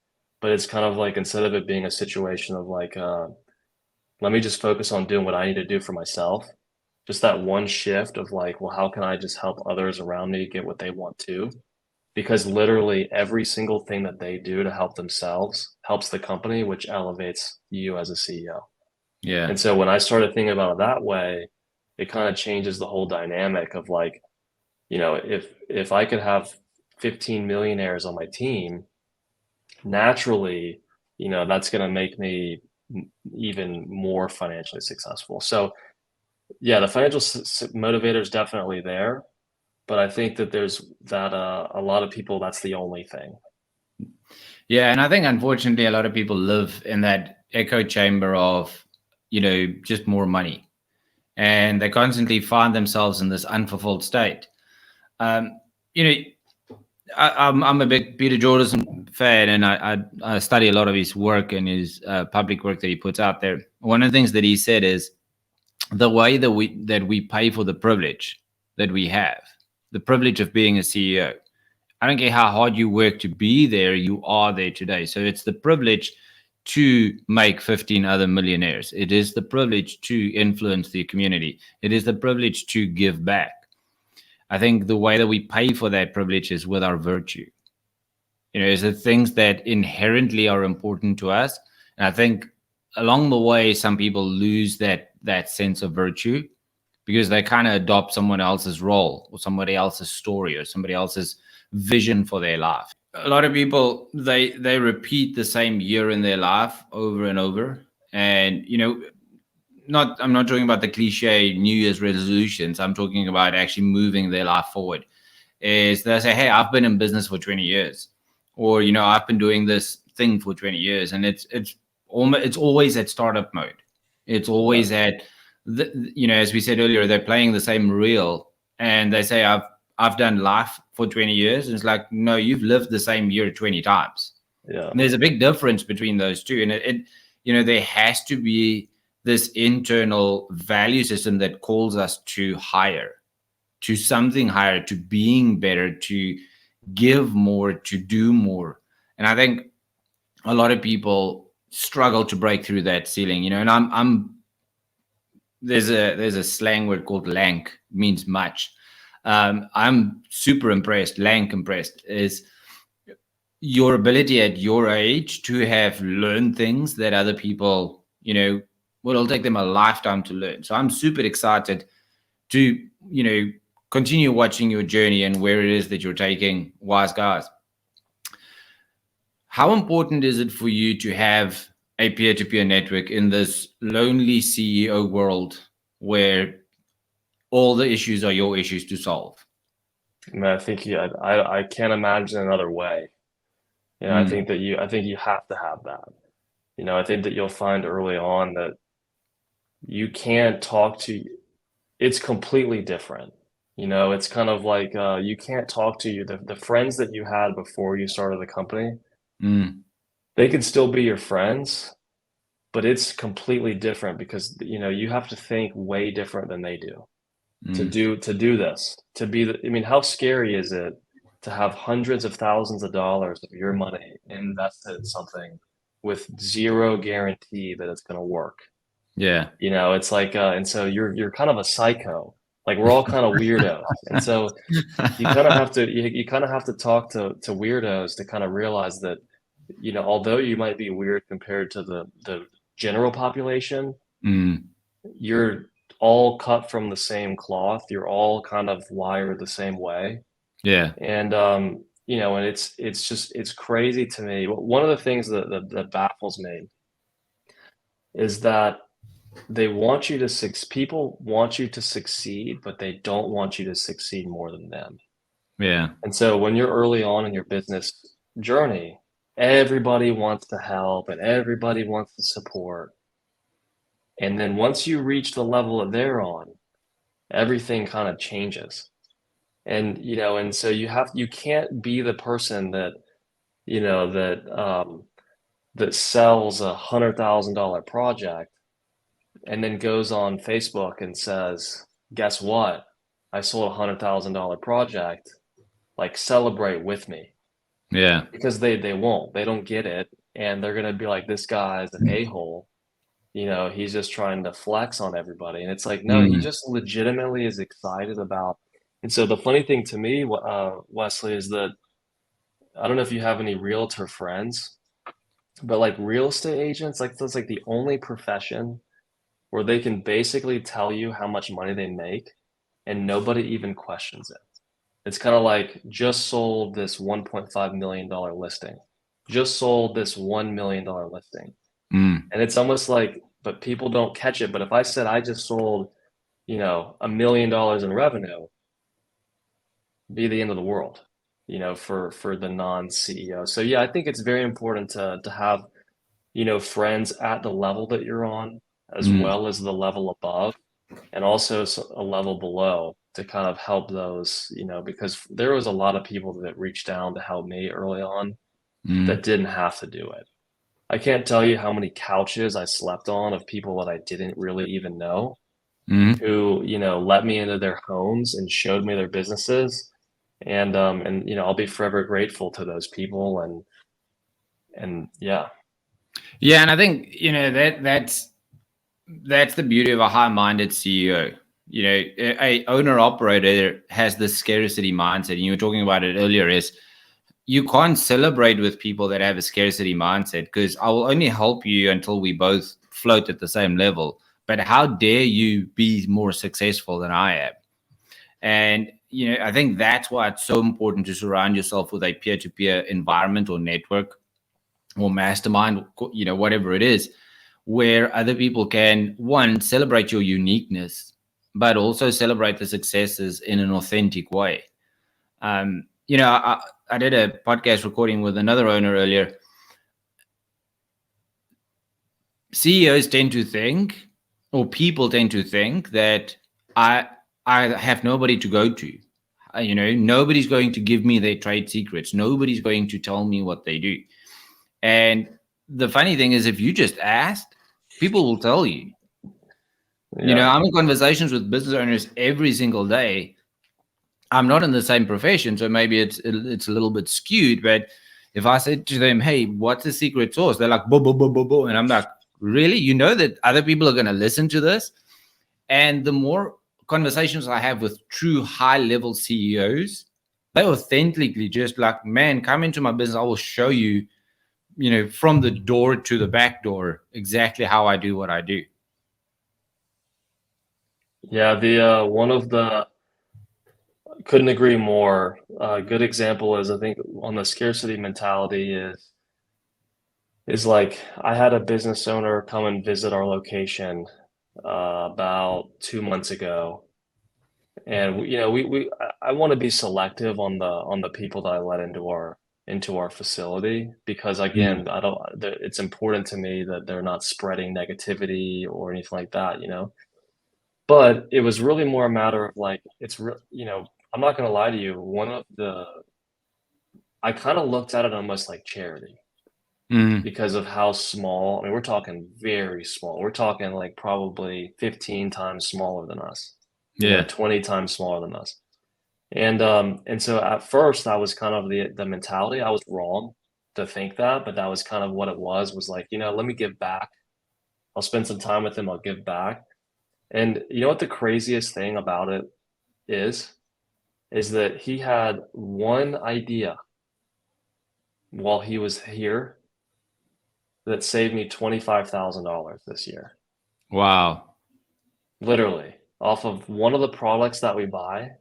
[SPEAKER 3] but it's kind of like, instead of it being a situation of like, let me just focus on doing what I need to do for myself, just that one shift of like, well, how can I just help others around me get what they want too? Because literally every single thing that they do to help themselves helps the company, which elevates you as a CEO.
[SPEAKER 2] Yeah.
[SPEAKER 3] And so when I started thinking about it that way, it kind of changes the whole dynamic of like, if I could have 15 millionaires on my team, naturally, that's going to make me even more financially successful. So yeah, the financial motivator is definitely there, but I think that there's that a lot of people, that's the only thing.
[SPEAKER 2] Yeah, and I think unfortunately a lot of people live in that echo chamber of, just more money, and they constantly find themselves in this unfulfilled state. Um, you know, I'm a big Peter Jordan fan, and I study a lot of his work and his public work that he puts out there. One of the things that he said is the way that we pay for the privilege that we have, the privilege of being a CEO. I don't care how hard you work to be there, you are there today. So it's the privilege to make 15 other millionaires. It is the privilege to influence the community. It is the privilege to give back. I think the way that we pay for that privilege is with our virtue. Is the things that inherently are important to us. And I think along the way, some people lose that sense of virtue because they kind of adopt someone else's role or somebody else's story or somebody else's vision for their life. A lot of people, they repeat the same year in their life over and over. And, I'm not talking about the cliche New Year's resolutions. I'm talking about actually moving their life forward. Is they say, hey, I've been in business for 20 years. Or, I've been doing this thing for 20 years. And it's always at startup mode. It's always at, as we said earlier, they're playing the same reel. And they say, I've done life for 20 years. And it's like, no, you've lived the same year 20 times.
[SPEAKER 3] Yeah.
[SPEAKER 2] And there's a big difference between those two. And there has to be this internal value system that calls us to higher, to something higher, to being better, to give more, to do more. And I think a lot of people struggle to break through that ceiling, and I'm there's a slang word called lank, means much. I'm super impressed. Lank impressed is your ability at your age to have learned things that other people, it'll take them a lifetime to learn. So I'm super excited to, continue watching your journey and where it is that you're taking Wise Guys. How important is it for you to have a peer-to-peer network in this lonely CEO world where all the issues are your issues to solve?
[SPEAKER 3] I think I can't imagine another way. I think that you have to have that. I think that you'll find early on that you can't talk to, it's completely different. It's kind of like you can't talk to the friends that you had before you started the company. They can still be your friends, but it's completely different because you have to think way different than they do to do this, to be how scary is it to have hundreds of thousands of dollars of your money invested in something with zero guarantee that it's going to work?
[SPEAKER 2] Yeah.
[SPEAKER 3] It's like and so you're kind of a psycho. Like we're all kind of weirdos. And so you kind of have to talk to weirdos to kind of realize that, although you might be weird compared to the general population, you're all cut from the same cloth. You're all kind of wired the same way.
[SPEAKER 2] Yeah.
[SPEAKER 3] And and it's crazy to me. One of the things that baffles me is that people want you to succeed, but they don't want you to succeed more than them.
[SPEAKER 2] Yeah.
[SPEAKER 3] And so when you're early on in your business journey, everybody wants to help and everybody wants to support. And then once you reach the level that they're on, everything kind of changes. And, and so you can't be the person that, that sells $100,000 project and then goes on Facebook and says, guess what? I sold $100,000 project, like celebrate with me.
[SPEAKER 2] Yeah.
[SPEAKER 3] Because they won't, they don't get it. And they're going to be like, this guy's an a-hole. He's just trying to flex on everybody. And it's like, no, he just legitimately is excited about. And so the funny thing to me, Wesley, is that I don't know if you have any realtor friends, but like real estate agents, like that's like the only profession where they can basically tell you how much money they make and nobody even questions it. It's kind of like just sold this $1.5 million listing, just sold this $1 million listing. And it's almost like, but people don't catch it. But if I said I just sold, $1 million in revenue, be the end of the world, for the non-CEO. So yeah, I think it's very important to have, friends at the level that you're on, as well as the level above, and also a level below, to kind of help those, because there was a lot of people that reached down to help me early on that didn't have to do it. I can't tell you how many couches I slept on of people that I didn't really even know, who, let me into their homes and showed me their businesses. And I'll be forever grateful to those people. And yeah.
[SPEAKER 2] Yeah, and I think that's the beauty of a high-minded CEO. A owner-operator has the scarcity mindset, and you were talking about it earlier, is you can't celebrate with people that have a scarcity mindset, because I will only help you until we both float at the same level. But how dare you be more successful than I am? And I think that's why it's so important to surround yourself with a peer-to-peer environment or network or mastermind, whatever it is, where other people can, one, celebrate your uniqueness, but also celebrate the successes in an authentic way. I did a podcast recording with another owner earlier. CEOs tend to think, or people tend to think, that I have nobody to go to. Nobody's going to give me their trade secrets. Nobody's going to tell me what they do. And the funny thing is, if you just asked, people will tell you.
[SPEAKER 3] Yeah.
[SPEAKER 2] I'm in conversations with business owners every single day. I'm not in the same profession, so maybe it's a little bit skewed. But if I said to them, "Hey, what's the secret sauce?" They're like, "Bo bo bo bo bo," and I'm like, "Really? You know that other people are going to listen to this?" And the more conversations I have with true high-level CEOs, they authentically just like, "Man, come into my business. I will show you, from the door to the back door, exactly how I do what I do."
[SPEAKER 3] Yeah, couldn't agree more. A good example is, I think, on the scarcity mentality is like, I had a business owner come and visit our location about 2 months ago. And I want to be selective on the people that I let into our facility, because again, it's important to me that they're not spreading negativity or anything like that, But it was really more a matter of like, I'm not gonna lie to you, I kind of looked at it almost like charity, because of how small. I mean, we're talking very small. We're talking like probably 15 times smaller than us. 20 times smaller than us. And so at first, that was kind of the mentality. I was wrong to think that, but that was kind of what it was like, let me give back. I'll spend some time with him. I'll give back. And you know what the craziest thing about it is that he had one idea while he was here that saved me $25,000 this year.
[SPEAKER 2] Wow.
[SPEAKER 3] Literally, off of one of the products that we buy,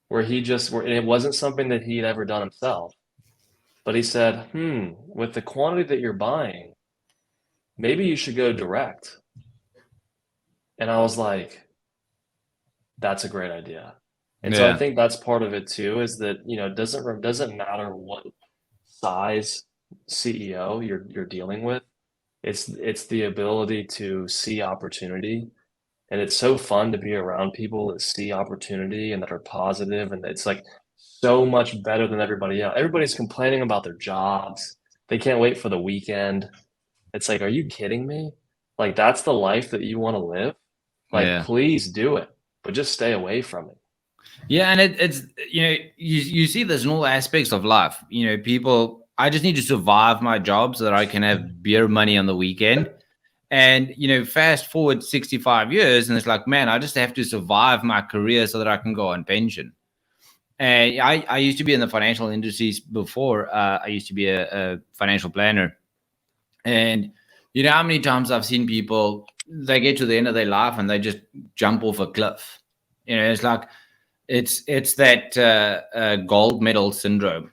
[SPEAKER 3] where and it wasn't something that he'd ever done himself, but he said, with the quantity that you're buying, maybe you should go direct. And I was like, that's a great idea. And so I think that's part of it too, is that, it doesn't matter what size CEO you're dealing with. It's the ability to see opportunity. And it's so fun to be around people that see opportunity and that are positive, and it's like so much better than everybody else. Everybody's complaining about their jobs. They can't wait for the weekend. It's like, are you kidding me? Like, that's the life that you want to live? Like, please do it, but just stay away from it.
[SPEAKER 2] Yeah, and it's you see this in all aspects of life. People, I just need to survive my job so that I can have beer money on the weekend. And fast forward 65 years, and it's like, man, I just have to survive my career so that I can go on pension. And I used to be in the financial industries before. I used to be a financial planner, and how many times I've seen people, they get to the end of their life and they just jump off a cliff. It's like, it's that gold medal syndrome.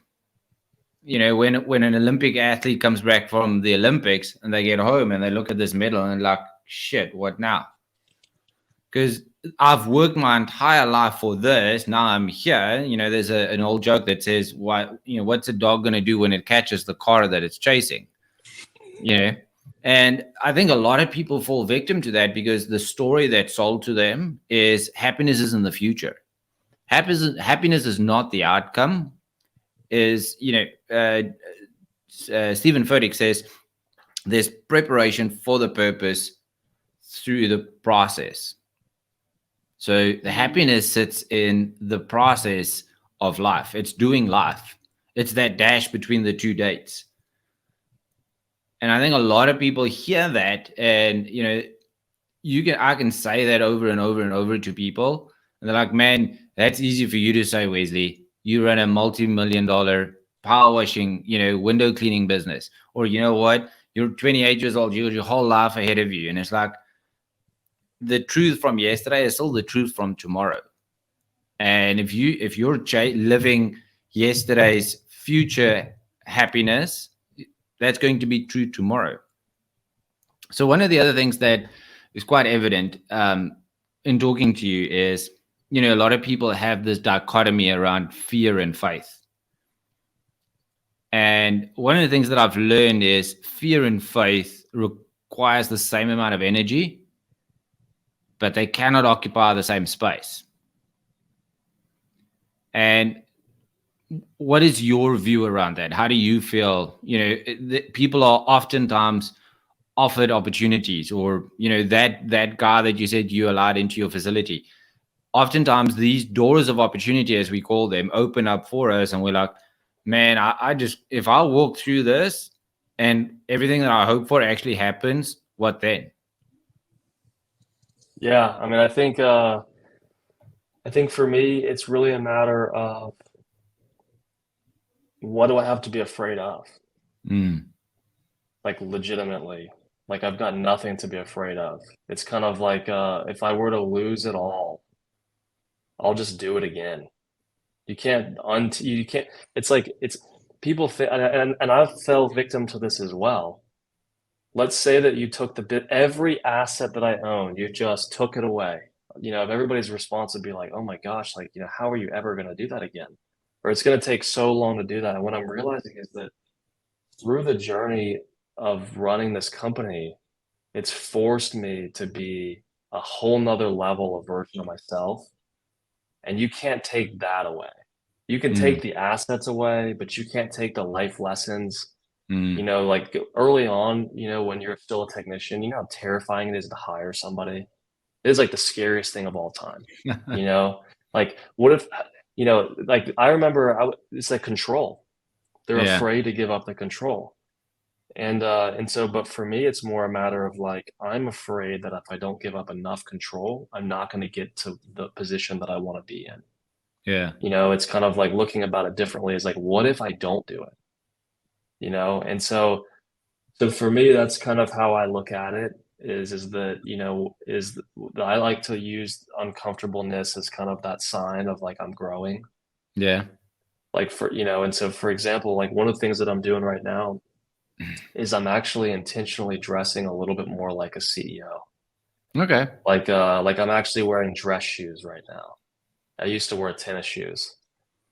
[SPEAKER 2] you know, when an Olympic athlete comes back from the Olympics and they get home and they look at this medal and like, shit, what now? Because I've worked my entire life for this. Now I'm here. You know, there's an old joke that says, what's a dog going to do when it catches the car that it's chasing? You know, and I think a lot of people fall victim to that because the story that's sold to them is happiness is in the future. Happiness is not the outcome. Is, Stephen Furtick says there's preparation for the purpose through the process. So the happiness sits in the process of life. It's doing life. It's that dash between the two dates. And I think a lot of people hear that, and I can say that over and over and over to people, and they're like, "Man, that's easy for you to say, Wesley. You run a multi-million-dollar power washing, window cleaning business, or you know what? You're 28 years old. You got your whole life ahead of you." And it's like, the truth from yesterday is still the truth from tomorrow. And if you're living yesterday's future happiness, that's going to be true tomorrow. So one of the other things that is quite evident in talking to you is, a lot of people have this dichotomy around fear and faith. And one of the things that I've learned is fear and faith requires the same amount of energy, but they cannot occupy the same space. And what is your view around that? How do you feel? People are oftentimes offered opportunities, or that guy that you said you allowed into your facility. Oftentimes these doors of opportunity, as we call them, open up for us, and we're like, man, I just, if I walk through this and everything that I hope for actually happens, what then?
[SPEAKER 3] Yeah, I mean, I think for me, it's really a matter of what do I have to be afraid of? Like legitimately, like I've got nothing to be afraid of. It's kind of like if I were to lose it all, I'll just do it again. You can't it's like people think, and I've fell victim to this as well. Let's say that you took every asset that I own, you just took it away. If everybody's response would be like, oh my gosh, like, how are you ever going to do that again? Or it's going to take so long to do that. And what I'm realizing is that through the journey of running this company, it's forced me to be a whole nother level of version of myself. And you can't take that away. You can take the assets away, but you can't take the life lessons. Like early on, when you're still a technician, how terrifying it is to hire somebody. It is like the scariest thing of all time. Like what if, like I remember it's like control. They're afraid to give up the control. And so, but for me, it's more a matter of like, I'm afraid that if I don't give up enough control, I'm not going to get to the position that I want to be in.
[SPEAKER 2] Yeah.
[SPEAKER 3] It's kind of like looking about it differently. It's like, what if I don't do it? And so for me, that's kind of how I look at it is that, I like to use uncomfortableness as kind of that sign of like, I'm growing.
[SPEAKER 2] Yeah.
[SPEAKER 3] Like and so for example, like one of the things that I'm doing right now is I'm actually intentionally dressing a little bit more like a CEO.
[SPEAKER 2] Okay.
[SPEAKER 3] Like I'm actually wearing dress shoes right now. I used to wear tennis shoes,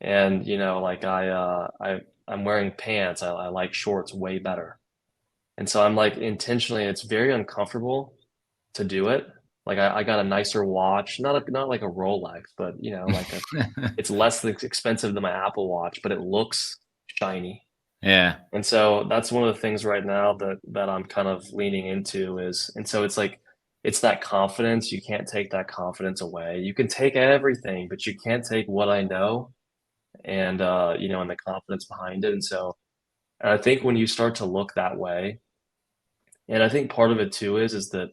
[SPEAKER 3] and like I'm wearing pants. I like shorts way better, and so I'm like intentionally. It's very uncomfortable to do it. Like I got a nicer watch, not like a Rolex, but it's less expensive than my Apple Watch, but it looks shiny.
[SPEAKER 2] Yeah.
[SPEAKER 3] And so that's one of the things right now that I'm kind of leaning into and so it's like, it's that confidence. You can't take that confidence away. You can take everything, but you can't take what I know and, and the confidence behind it. And I think when you start to look that way, and I think part of it too is that,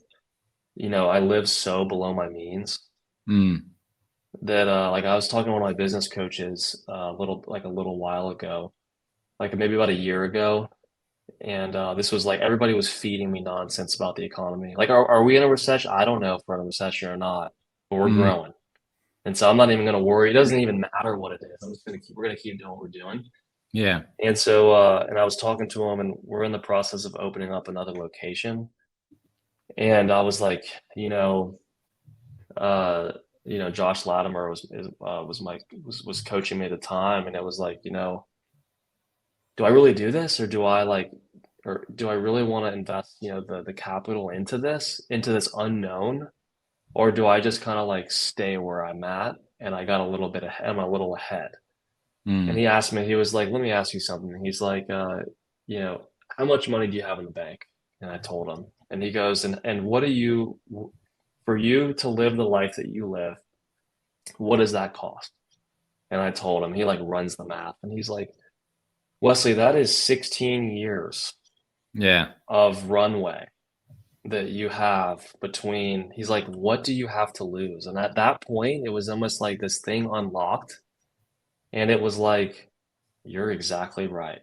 [SPEAKER 3] I live so below my means that, like I was talking to one of my business coaches a little while ago, like maybe about a year ago. And this was like everybody was feeding me nonsense about the economy. Like, are we in a recession? I don't know if we're in a recession or not, but we're growing. And so I'm not even going to worry. It doesn't even matter what it is. We're going to keep doing what we're doing.
[SPEAKER 2] Yeah.
[SPEAKER 3] And so, and I was talking to him, and we're in the process of opening up another location. And I was like, uh, Josh Latimer was coaching me at the time, and it was like, do I really do this, or do I really want to invest, the capital into this unknown, or do I just kind of like stay where I'm at and I got a little bit ahead, I'm a little ahead. And he asked me, he was like, let me ask you something. He's like, how much money do you have in the bank? And I told him, and he goes, and what do you, for you to live the life that you live, what does that cost? And I told him, he like runs the math, and he's like, Wesley, that is 16 years
[SPEAKER 2] Yeah.
[SPEAKER 3] of runway that you have between, he's like, what do you have to lose? And at that point, it was almost like this thing unlocked. And it was like, you're exactly right.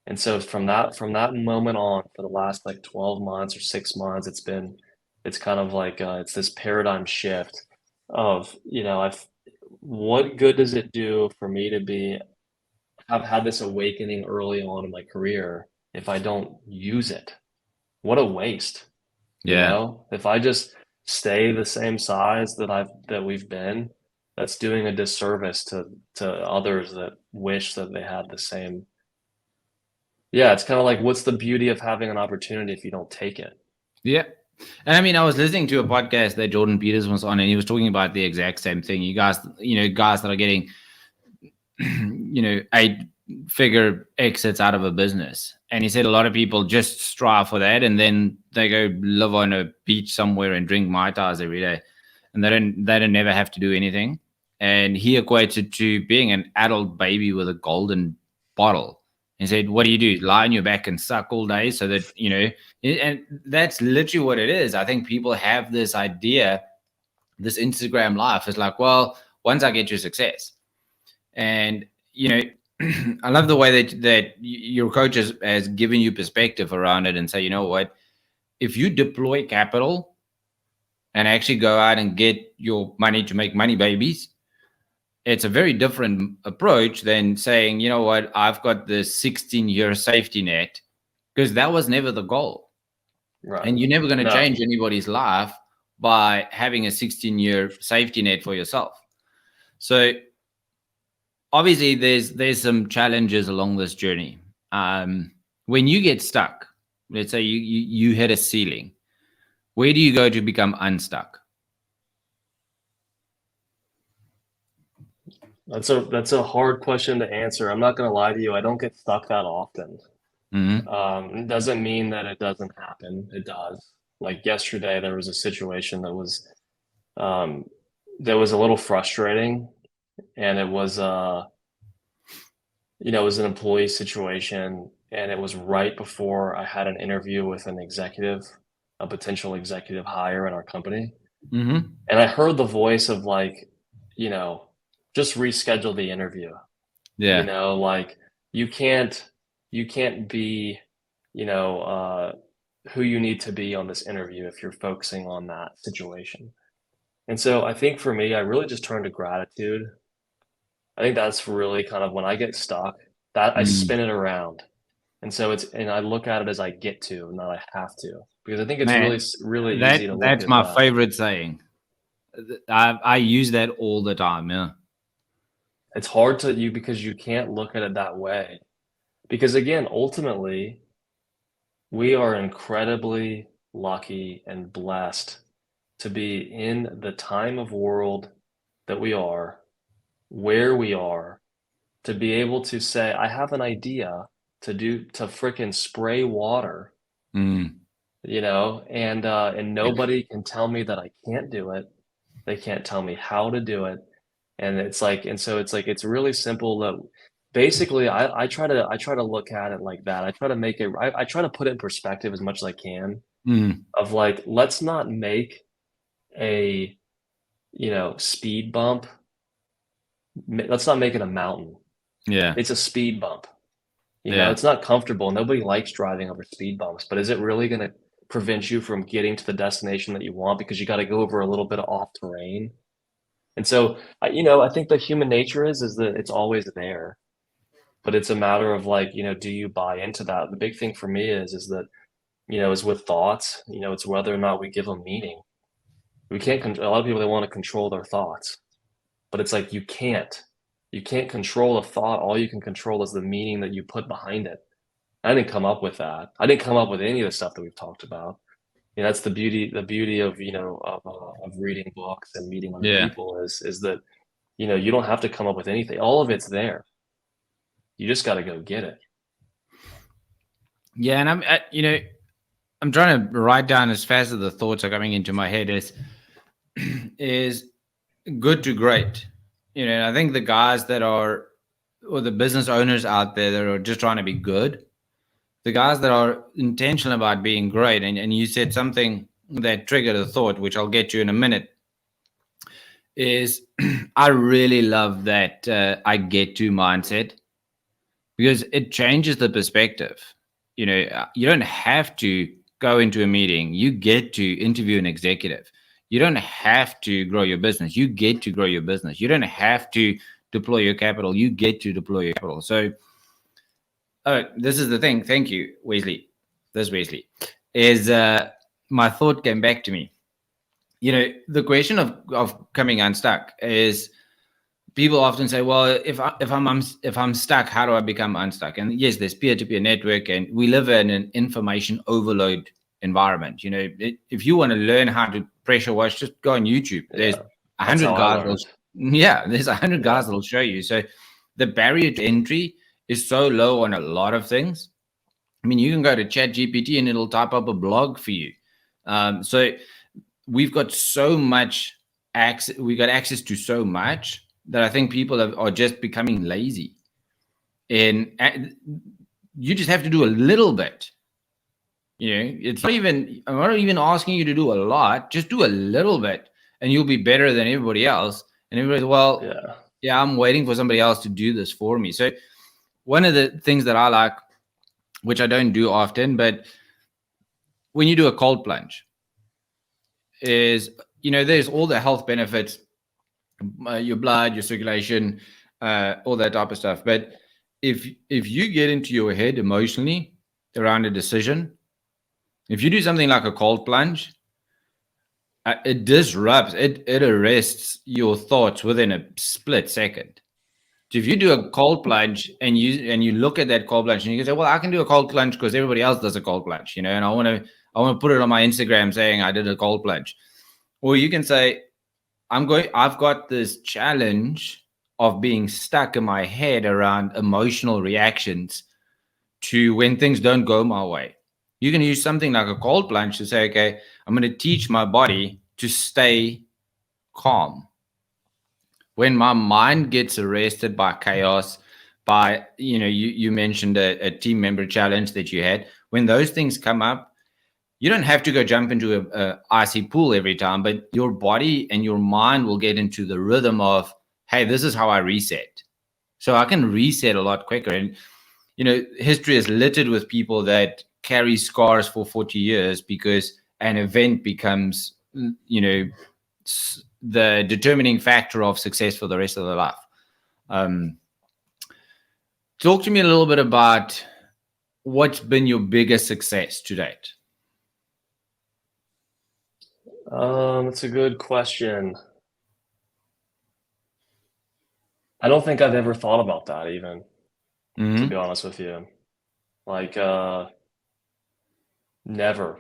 [SPEAKER 3] And so from that moment on, for the last like 12 months or 6 months, it's kind of like it's this paradigm shift of, what good does it do for me to have had this awakening early on in my career if I don't use it? What a waste.
[SPEAKER 2] Yeah.
[SPEAKER 3] If I just stay the same size that we've been, that's doing a disservice to others that wish that they had the same. Yeah, it's kind of like, what's the beauty of having an opportunity if you don't take it?
[SPEAKER 2] Yeah. And I mean, I was listening to a podcast that Jordan Peterson was on, and he was talking about the exact same thing. You guys, guys that are getting, 8-figure exits out of a business. And he said a lot of people just strive for that, and then they go live on a beach somewhere and drink Mai Tais every day. And they don't never have to do anything. And he equated to being an adult baby with a golden bottle. He said, what do? Lie on your back and suck all day so that, and that's literally what it is. I think people have this idea, this Instagram life is like, well, once I get to success. And, I love the way that your coach has given you perspective around it and say, you know what, if you deploy capital and actually go out and get your money to make money babies, it's a very different approach than saying, you know what, I've got this 16-year safety net, because that was never the goal.
[SPEAKER 3] Right.
[SPEAKER 2] And you're never going to change anybody's life by having a 16-year safety net for yourself. So obviously there's some challenges along this journey. When you get stuck, let's say you hit a ceiling, where do you go to become unstuck?
[SPEAKER 3] That's a hard question to answer. I'm not going to lie to you. I don't get stuck that often. It doesn't mean that it doesn't happen. It does. Like yesterday, there was a situation that was a little frustrating, and it was it was an employee situation, and it was right before I had an interview with a potential executive hire in our company. And I heard the voice of like, just reschedule the interview.
[SPEAKER 2] Yeah.
[SPEAKER 3] Like you can't be, who you need to be on this interview if you're focusing on that situation. And so I think for me, I really just turn to gratitude. I think that's really kind of when I get stuck, that I spin it around. And so and I look at it as I get to, not I have to, because I think it's really easy to look at.
[SPEAKER 2] That's my favorite saying. I use that all the time. Yeah.
[SPEAKER 3] It's hard because you can't look at it that way. Because again, ultimately, we are incredibly lucky and blessed to be in the time of world that we are, where we are, to be able to say, I have an idea to frickin' spray water, and nobody can tell me that I can't do it. They can't tell me how to do it. And it's really simple. That basically I try to look at it like that. I try to put it in perspective as much as I can, of like, let's not make a, speed bump. Let's not make it a mountain.
[SPEAKER 2] Yeah.
[SPEAKER 3] It's a speed bump. It's not comfortable. Nobody likes driving over speed bumps, but is it really going to prevent you from getting to the destination that you want because you got to go over a little bit of off terrain? And so, I think the human nature is that it's always there. but it's a matter of like, do you buy into that? The big thing for me is that, is with thoughts, it's whether or not we give them meaning. We can't a lot of people, they want to control their thoughts, but it's like, you can't control a thought. All you can control is the meaning that you put behind it. I didn't come up with that. I didn't come up with any of the stuff that we've talked about. That's the beauty of, of reading books and meeting other people is that, you don't have to come up with anything. All of it's there. You just got to go get it.
[SPEAKER 2] Yeah. And I'm trying to write down as fast as the thoughts are coming into my head is good to great. I think the guys that are, or the business owners out there that are just trying to be good, the guys that are intentional about being great, and you said something that triggered a thought, which I'll get to in a minute, is I really love that I get to mindset, because it changes the perspective. You don't have to go into a meeting. You get to interview an executive. You don't have to grow your business. You get to grow your business. You don't have to deploy your capital. You get to deploy your capital. So this is the thing. Thank you, Wesley. Wesley is my thought came back to me. The question of coming unstuck is, people often say, well, if I'm stuck, how do I become unstuck? And yes, there's peer-to-peer network, and we live in an information overload environment. If you want to learn how to pressure wash, just go on YouTube. There's 100 guys. There's 100 guys that'll show you. So the barrier to entry is so low on a lot of things. I mean, you can go to ChatGPT and it'll type up a blog for you. So we've got so much access. We got access to so much that I think people are just becoming lazy. And you just have to do a little bit. It's not even, I'm not even asking you to do a lot. Just do a little bit and you'll be better than everybody else. And everybody's, well, yeah, I'm waiting for somebody else to do this for me. So one of the things that I like, which I don't do often, but when you do a cold plunge, is, there's all the health benefits, your blood, your circulation, all that type of stuff. But if you get into your head emotionally around a decision, if you do something like a cold plunge, it disrupts, it arrests your thoughts within a split second. So if you do a cold plunge and you look at that cold plunge and you can say, well, I can do a cold plunge because everybody else does a cold plunge, and I want to put it on my Instagram saying I did a cold plunge. Or you can say, I've got this challenge of being stuck in my head around emotional reactions to when things don't go my way. You can use something like a cold plunge to say, okay, I'm going to teach my body to stay calm. When my mind gets arrested by chaos, by, you mentioned a team member challenge that you had. When those things come up, you don't have to go jump into a icy pool every time, but your body and your mind will get into the rhythm of, hey, this is how I reset. So I can reset a lot quicker. And, history is littered with people that carry scars for 40 years because an event becomes, the determining factor of success for the rest of their life. Talk to me a little bit about what's been your biggest success to date.
[SPEAKER 3] That's a good question. I don't think I've ever thought about that even, to be honest with you. Like, never.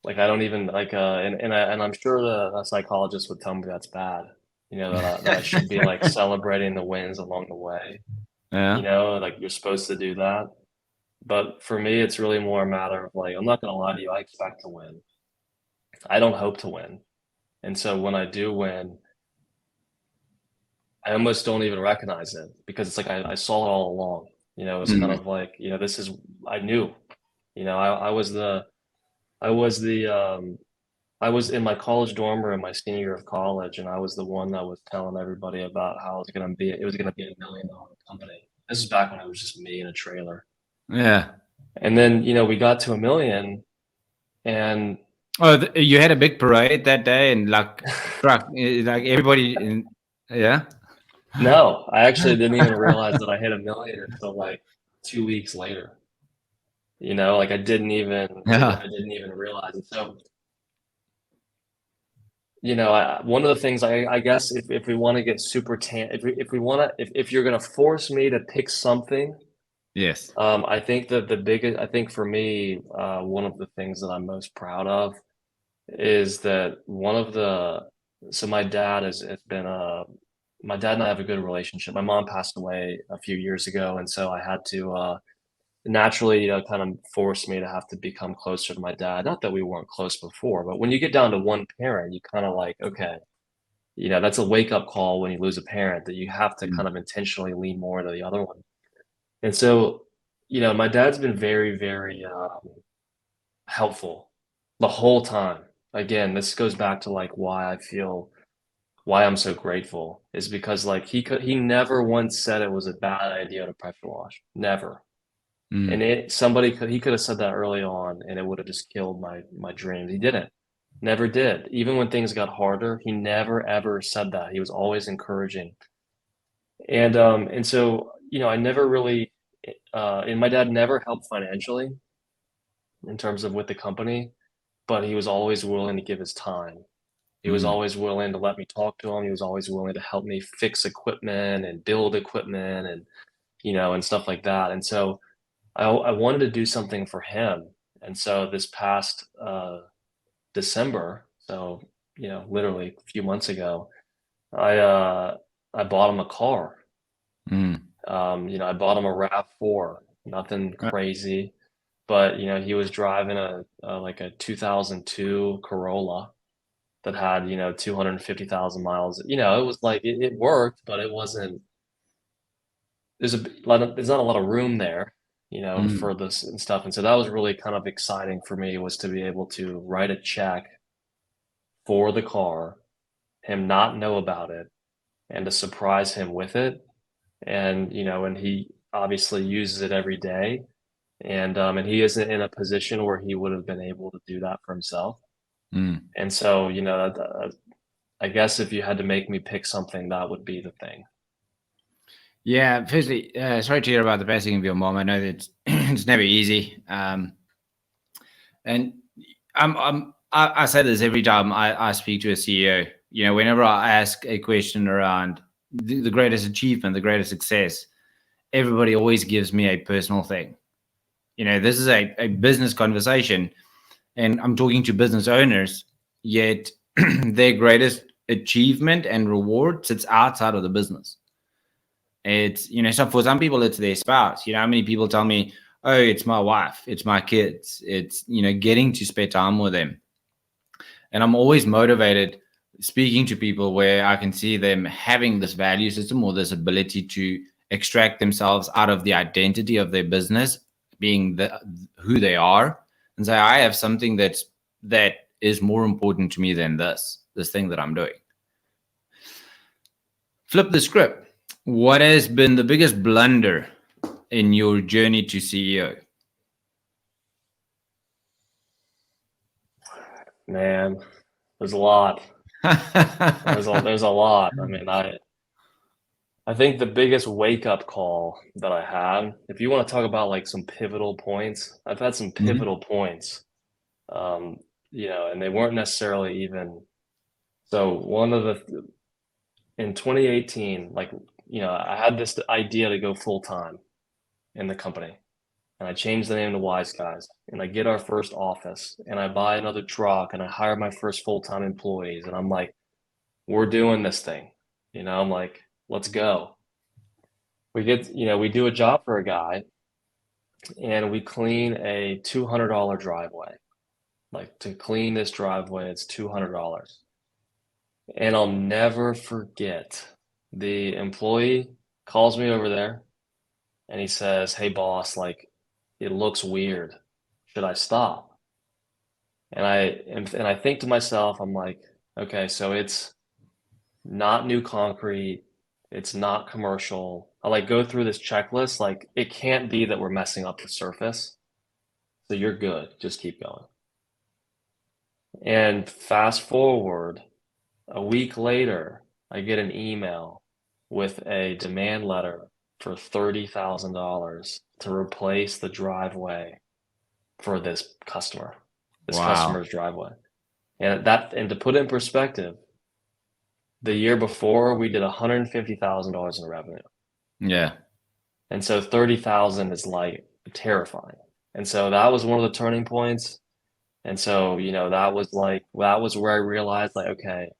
[SPEAKER 3] Like, I don't even like, and I'm sure a psychologist would tell me that's bad. That I should be like celebrating the wins along the way. Yeah. Like you're supposed to do that. But for me, it's really more a matter of like, I'm not going to lie to you. I expect to win. I don't hope to win. And so when I do win, I almost don't even recognize it because it's like I saw it all along. It was kind of like, this is, I knew, I was in my college dorm room my senior year of college, and I was the one that was telling everybody about how it was going to be $1 million company. This is back when it was just me in a trailer.
[SPEAKER 2] Yeah.
[SPEAKER 3] And then, we got to $1 million, and
[SPEAKER 2] you had a big parade that day, and like everybody, yeah.
[SPEAKER 3] No, I actually didn't even realize that I hit a million until like 2 weeks later. Like I didn't even
[SPEAKER 2] Yeah.
[SPEAKER 3] realize it. So, one of the things I guess if we want to get super if we want to if you're gonna force me to pick something,
[SPEAKER 2] Yes.
[SPEAKER 3] I think that I think for me, one of the things that I'm most proud of is that so my dad and I have a good relationship. My mom passed away a few years ago, and so I had to naturally, kind of force me to have to become closer to my dad. Not that we weren't close before, but when you get down to one parent, you kind of like, okay, that's a wake up call when you lose a parent that you have to
[SPEAKER 2] Mm.
[SPEAKER 3] kind of intentionally lean more to the other one. And so, my dad's been very, very helpful the whole time. Again, this goes back to like why I'm so grateful is because like he never once said it was a bad idea to pressure wash. Never. And
[SPEAKER 2] Mm.
[SPEAKER 3] he could have said that early on and it would have just killed my dreams. He didn't. Never did. Even when things got harder, he never ever said that. He was always encouraging. And so, I never really and my dad never helped financially in terms of with the company, but he was always willing to give his time. He was
[SPEAKER 2] Mm.
[SPEAKER 3] always willing to let me talk to him. He was always willing to help me fix equipment and build equipment and and stuff like that. And so I wanted to do something for him. And so this past December, so literally a few months ago, I bought him a car.
[SPEAKER 2] Mm.
[SPEAKER 3] I bought him a RAV4, nothing crazy, but he was driving a like a 2002 Corolla that had 250,000 miles. It was like it worked, but it wasn't. There's not a lot of room there,
[SPEAKER 2] Mm.
[SPEAKER 3] for this and stuff. And so that was really kind of exciting for me was to be able to write a check for the car, him not know about it, and to surprise him with it. And he obviously uses it every day. And he isn't in a position where he would have been able to do that for himself.
[SPEAKER 2] Mm.
[SPEAKER 3] And so, I guess if you had to make me pick something, that would be the thing.
[SPEAKER 2] Yeah. Firstly, sorry to hear about the passing of your mom. I know that it's never easy. And I say this every time I speak to a CEO. Whenever I ask a question around the greatest achievement, the greatest success, everybody always gives me a personal thing. This is a business conversation, and I'm talking to business owners, yet their greatest achievement and reward sits outside of the business. It's, so for some people, it's their spouse. How many people tell me, oh, it's my wife, it's my kids, it's, getting to spend time with them. And I'm always motivated speaking to people where I can see them having this value system or this ability to extract themselves out of the identity of their business, being who they are, and say, I have something that is more important to me than this thing that I'm doing. Flip the script. What has been the biggest blunder in your journey to CEO?
[SPEAKER 3] Man, there's a lot. There's a lot. I mean, I think the biggest wake up call that I had, if you want to talk about like some pivotal points, I've had some
[SPEAKER 2] Mhm.
[SPEAKER 3] pivotal points. And they weren't necessarily even. So in 2018, like, I had this idea to go full time in the company. And I changed the name to WiseGuys. And I get our first office and I buy another truck and I hire my first full-time employees. And I'm like, we're doing this thing. I'm like, let's go. We do a job for a guy and we clean a $200 driveway. Like to clean this driveway, it's $200. And I'll never forget the employee calls me over there and he says, hey boss, like it looks weird. Should I stop? And I think to myself, I'm like, okay, so it's not new concrete, it's not commercial. I like go through this checklist, like it can't be that we're messing up the surface. So you're good, just keep going. And fast forward a week later, I get an email with a demand letter for $30,000 to replace the driveway for this customer's driveway. And to put it in perspective, the year before we did $150,000 in revenue.
[SPEAKER 2] Yeah.
[SPEAKER 3] And so 30,000 is like terrifying. And so that was one of the turning points. And so, that was where I realized, like, okay,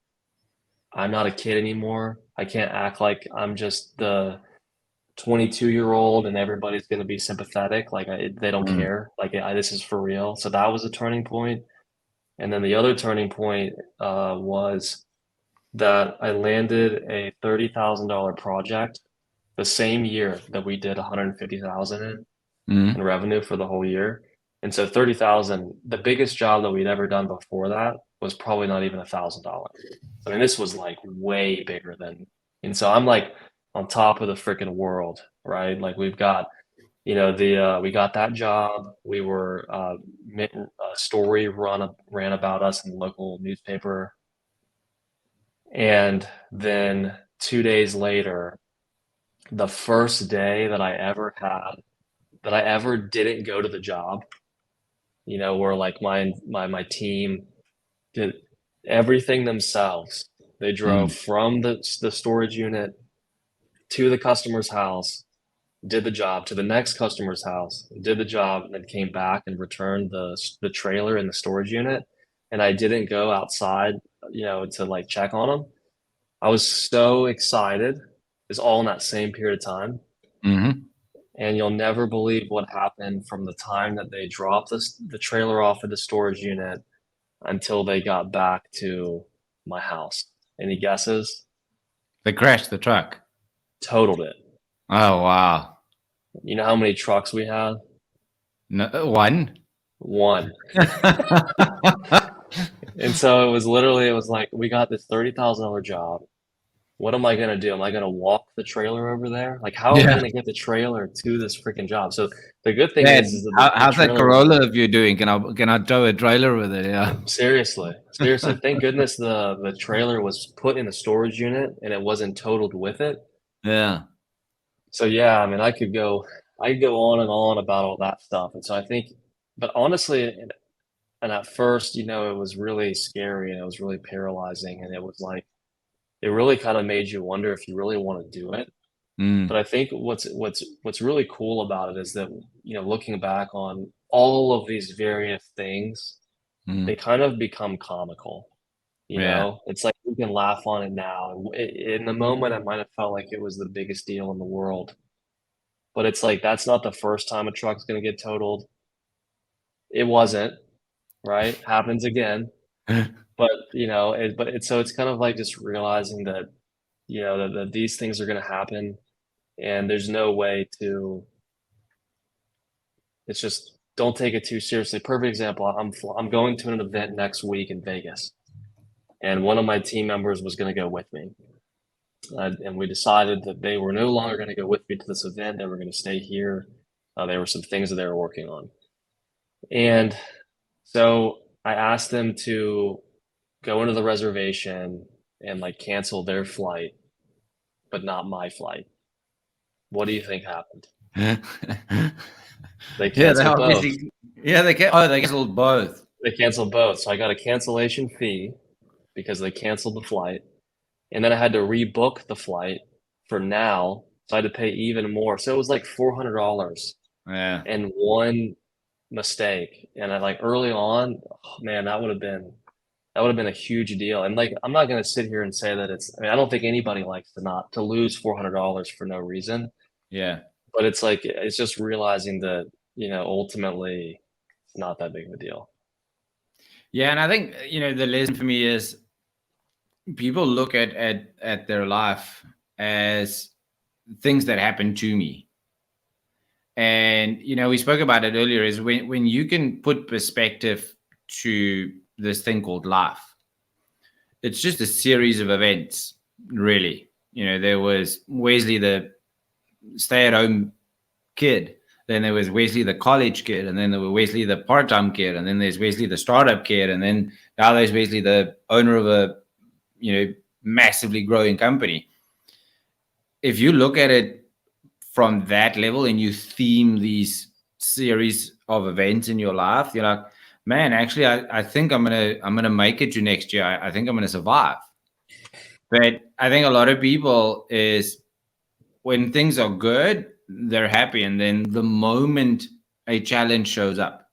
[SPEAKER 3] I'm not a kid anymore. I can't act like I'm just the 22-year-old and everybody's going to be sympathetic. Like, they don't care. Like, this is for real. So that was a turning point. And then the other turning point was that I landed a $30,000 project the same year that we did 150,000 in revenue for the whole year. And so 30,000, the biggest job that we'd ever done before that was probably not even $1,000. I mean, this was like way bigger than, and so I'm like on top of the freaking world, right? Like we've got, we got that job. We were, a story ran about us in the local newspaper. And then 2 days later, the first day that I ever didn't go to the job, where like my team did everything themselves. They drove from the storage unit to the customer's house, did the job, to the next customer's house, did the job, and then came back and returned the trailer in the storage unit. And I didn't go outside, to like check on them. I was so excited. It's all in that same period of time. And you'll never believe what happened from the time that they dropped the trailer off at the storage unit until they got back to my house. Any guesses?
[SPEAKER 2] They crashed the truck.
[SPEAKER 3] Totaled it.
[SPEAKER 2] Oh, wow.
[SPEAKER 3] You know how many trucks we had?
[SPEAKER 2] No, one.
[SPEAKER 3] And so it was like, we got this $30,000 job. What am I going to do? Am I going to walk the trailer over there? Like, how am I going to get the trailer to this freaking job? So the good thing is that
[SPEAKER 2] how's that Corolla of you doing? Can I tow a trailer with it? Yeah.
[SPEAKER 3] Seriously. Thank goodness the trailer was put in a storage unit and it wasn't totaled with it.
[SPEAKER 2] Yeah.
[SPEAKER 3] So yeah, I mean, I could go on and on about all that stuff. And so I think, but honestly, and at first, it was really scary and it was really paralyzing. And it was like, it really kind of made you wonder if you really want to do it. But I think what's really cool about it is that, looking back on all of these various things, they kind of become comical. It's like we can laugh on it now. In the moment, it might have felt like it was the biggest deal in the world. But it's like, that's not the first time a truck's going to get totaled. It wasn't, right? Happens again. But, so it's kind of like just realizing that, that these things are going to happen and there's no way it's just, don't take it too seriously. Perfect example. I'm going to an event next week in Vegas and one of my team members was going to go with me. And we decided that they were no longer going to go with me to this event. They were going to stay here. There were some things that they were working on. And so I asked them to go into the reservation and like cancel their flight, but not my flight. What do you think happened? They canceled both.
[SPEAKER 2] They canceled both.
[SPEAKER 3] They canceled both. So I got a cancellation fee because they canceled the flight. And then I had to rebook the flight for now. So I had to pay even more. So it was like $400.
[SPEAKER 2] Yeah.
[SPEAKER 3] And one mistake. And I like early on, man, that would have been a huge deal. And like, I'm not going to sit here and say that I don't think anybody likes to lose $400 for no reason.
[SPEAKER 2] Yeah.
[SPEAKER 3] But it's like, it's just realizing that, ultimately it's not that big of a deal.
[SPEAKER 2] Yeah. And I think, the lesson for me is people look at their life as things that happen to me. And, we spoke about it earlier, is when you can put perspective to this thing called life, it's just a series of events, really. There was Wesley, the stay-at-home kid. Then there was Wesley, the college kid. And then there was Wesley, the part-time kid. And then there's Wesley, the startup kid. And then now there's Wesley, the owner of a, massively growing company. if you look at it from that level and you theme these series of events in your life, you're like, man, actually, I think I'm gonna make it to next year. I think I'm gonna survive. But I think a lot of people is when things are good, they're happy, and then the moment a challenge shows up,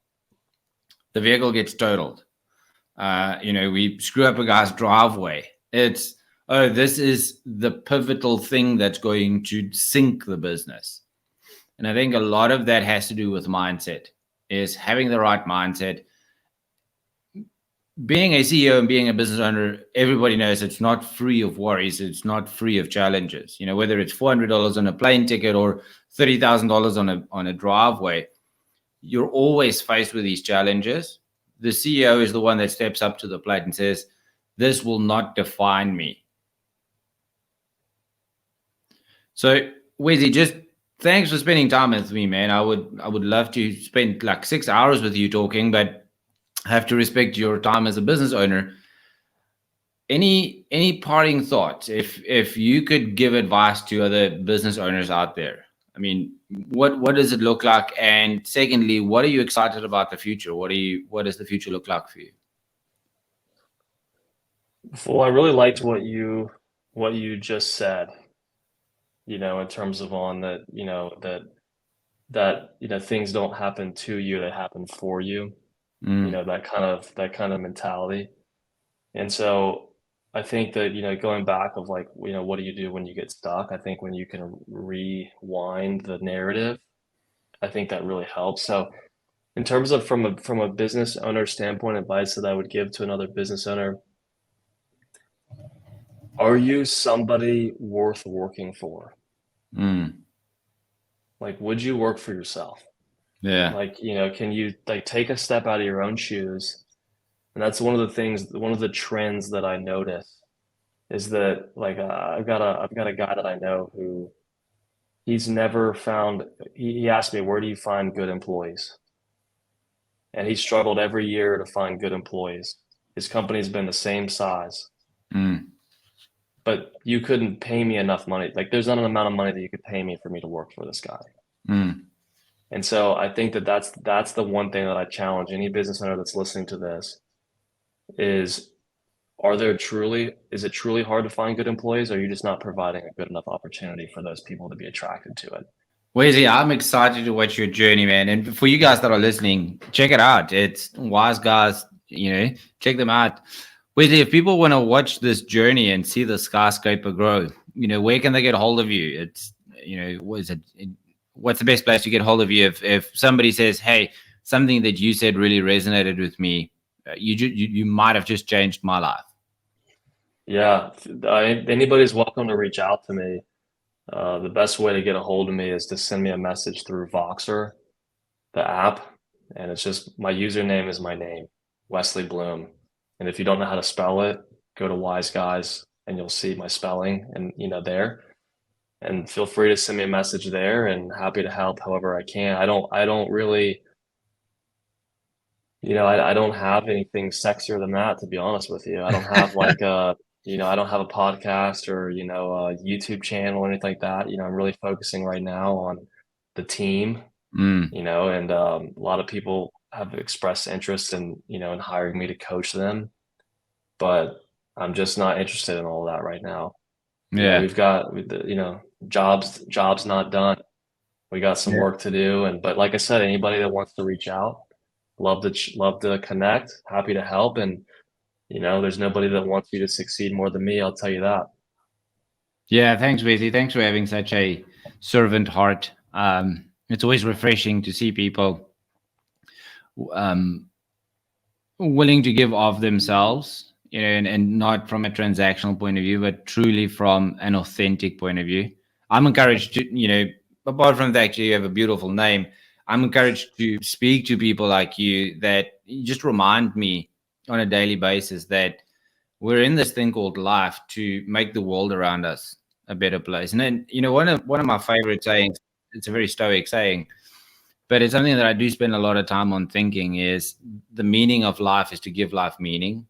[SPEAKER 2] the vehicle gets totaled. We screw up a guy's driveway. It's, oh, this is the pivotal thing that's going to sink the business. And I think a lot of that has to do with mindset, is having the right mindset. Being a CEO and being a business owner, everybody knows it's not free of worries. It's not free of challenges. Whether it's $400 on a plane ticket or $30,000 on a driveway, you're always faced with these challenges. The CEO is the one that steps up to the plate and says, this will not define me. So, Wesley, just thanks for spending time with me, man. I would love to spend like 6 hours with you talking, but I have to respect your time as a business owner. Any parting thoughts? If you could give advice to other business owners out there, I mean, what does it look like? And secondly, what are you excited about the future? What does the future look like for you?
[SPEAKER 3] Well, I really liked what you just said, in terms of on that, that things don't happen to you, they happen for you. That kind of mentality. And so I think that, going back of like, what do you do when you get stuck? I think when you can rewind the narrative, I think that really helps. So in terms of from a business owner standpoint, advice that I would give to another business owner, are you somebody worth working for? Like, would you work for yourself?
[SPEAKER 2] Yeah.
[SPEAKER 3] Like, can you like take a step out of your own shoes? And that's one of the trends that I notice is that like I've got a guy that I know who he's never found. He asked me, where do you find good employees? And he struggled every year to find good employees. His company's been the same size, but you couldn't pay me enough money. Like, there's not an amount of money that you could pay me for me to work for this guy. And so I think that that's the one thing that I challenge any business owner that's listening to this is, is it truly hard to find good employees, or are you just not providing a good enough opportunity for those people to be attracted to it?
[SPEAKER 2] Wesley, I'm excited to watch your journey, man. And for you guys that are listening, check it out. It's Wise Guys, check them out. Wesley, if people want to watch this journey and see the skyscraper grow, where can they get hold of you? It's, what's the best place to get hold of you if somebody says, hey, something that you said really resonated with me, you might have just changed my life?
[SPEAKER 3] Yeah, anybody's welcome to reach out to me. The best way to get a hold of me is to send me a message through VOXER, the app, and it's just, my username is my name, Wesley Bloome. And if you don't know how to spell it, go to WiseGuys and you'll see my spelling and there. And feel free to send me a message there, and happy to help however I can. I don't really, I don't have anything sexier than that, to be honest with you. I don't have like I don't have a podcast or, a YouTube channel or anything like that. I'm really focusing right now on the team, and a lot of people have expressed interest in, in hiring me to coach them, but I'm just not interested in all that right now.
[SPEAKER 2] Yeah.
[SPEAKER 3] We've got, jobs not done. We got some work to do. But like I said, anybody that wants to reach out, love to connect, happy to help. And, there's nobody that wants you to succeed more than me. I'll tell you that.
[SPEAKER 2] Yeah. Thanks, Wesley. Thanks for having such a servant heart. It's always refreshing to see people willing to give of themselves, and not from a transactional point of view, but truly from an authentic point of view. I'm encouraged to, apart from the fact you have a beautiful name, I'm encouraged to speak to people like you that just remind me on a daily basis that we're in this thing called life to make the world around us a better place. And then, one of my favorite sayings, it's a very stoic saying, but it's something that I do spend a lot of time on thinking, is the meaning of life is to give life meaning.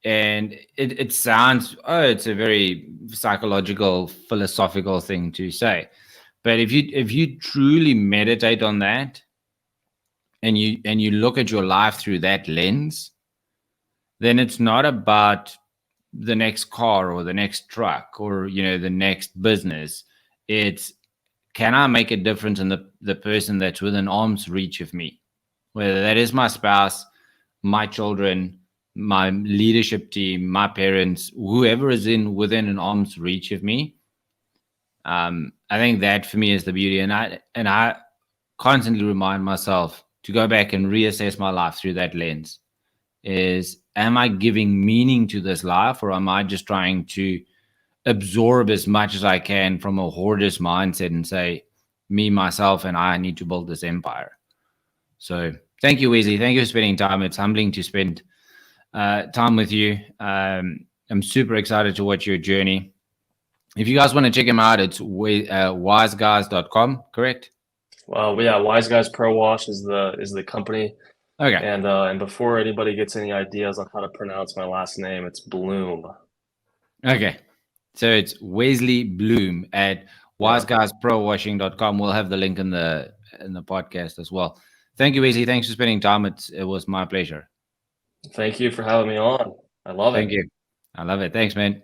[SPEAKER 2] And it sounds, oh, it's a very psychological, philosophical thing to say. But if you truly meditate on that, and you look at your life through that lens, then it's not about the next car or the next truck or the next business. It's, can I make a difference in the person that's within arm's reach of me, whether that is my spouse, my children, my leadership team, my parents, whoever is within an arm's reach of me. I think that for me is the beauty, and I constantly remind myself to go back and reassess my life through that lens. Is, am I giving meaning to this life, or am I just trying to absorb as much as I can from a hoarder's mindset and say, me, myself, and I need to build this empire? So thank you, Wesley. Thank you for spending time. It's humbling to spend time with you. I'm super excited to watch your journey. If you guys want to check him out, it's wiseguys.com, correct?
[SPEAKER 3] Well, yeah, WiseGuys Pro-Wash is the company.
[SPEAKER 2] Okay.
[SPEAKER 3] And before anybody gets any ideas on how to pronounce my last name, it's Bloome.
[SPEAKER 2] Okay. So it's Wesley Bloome at wiseguyspro-washing.com. We'll have the link in the podcast as well. Thank you, Wesley. Thanks for spending time. It was my pleasure.
[SPEAKER 3] Thank you for having me on. I love it.
[SPEAKER 2] Thank you. I love it. Thanks, man.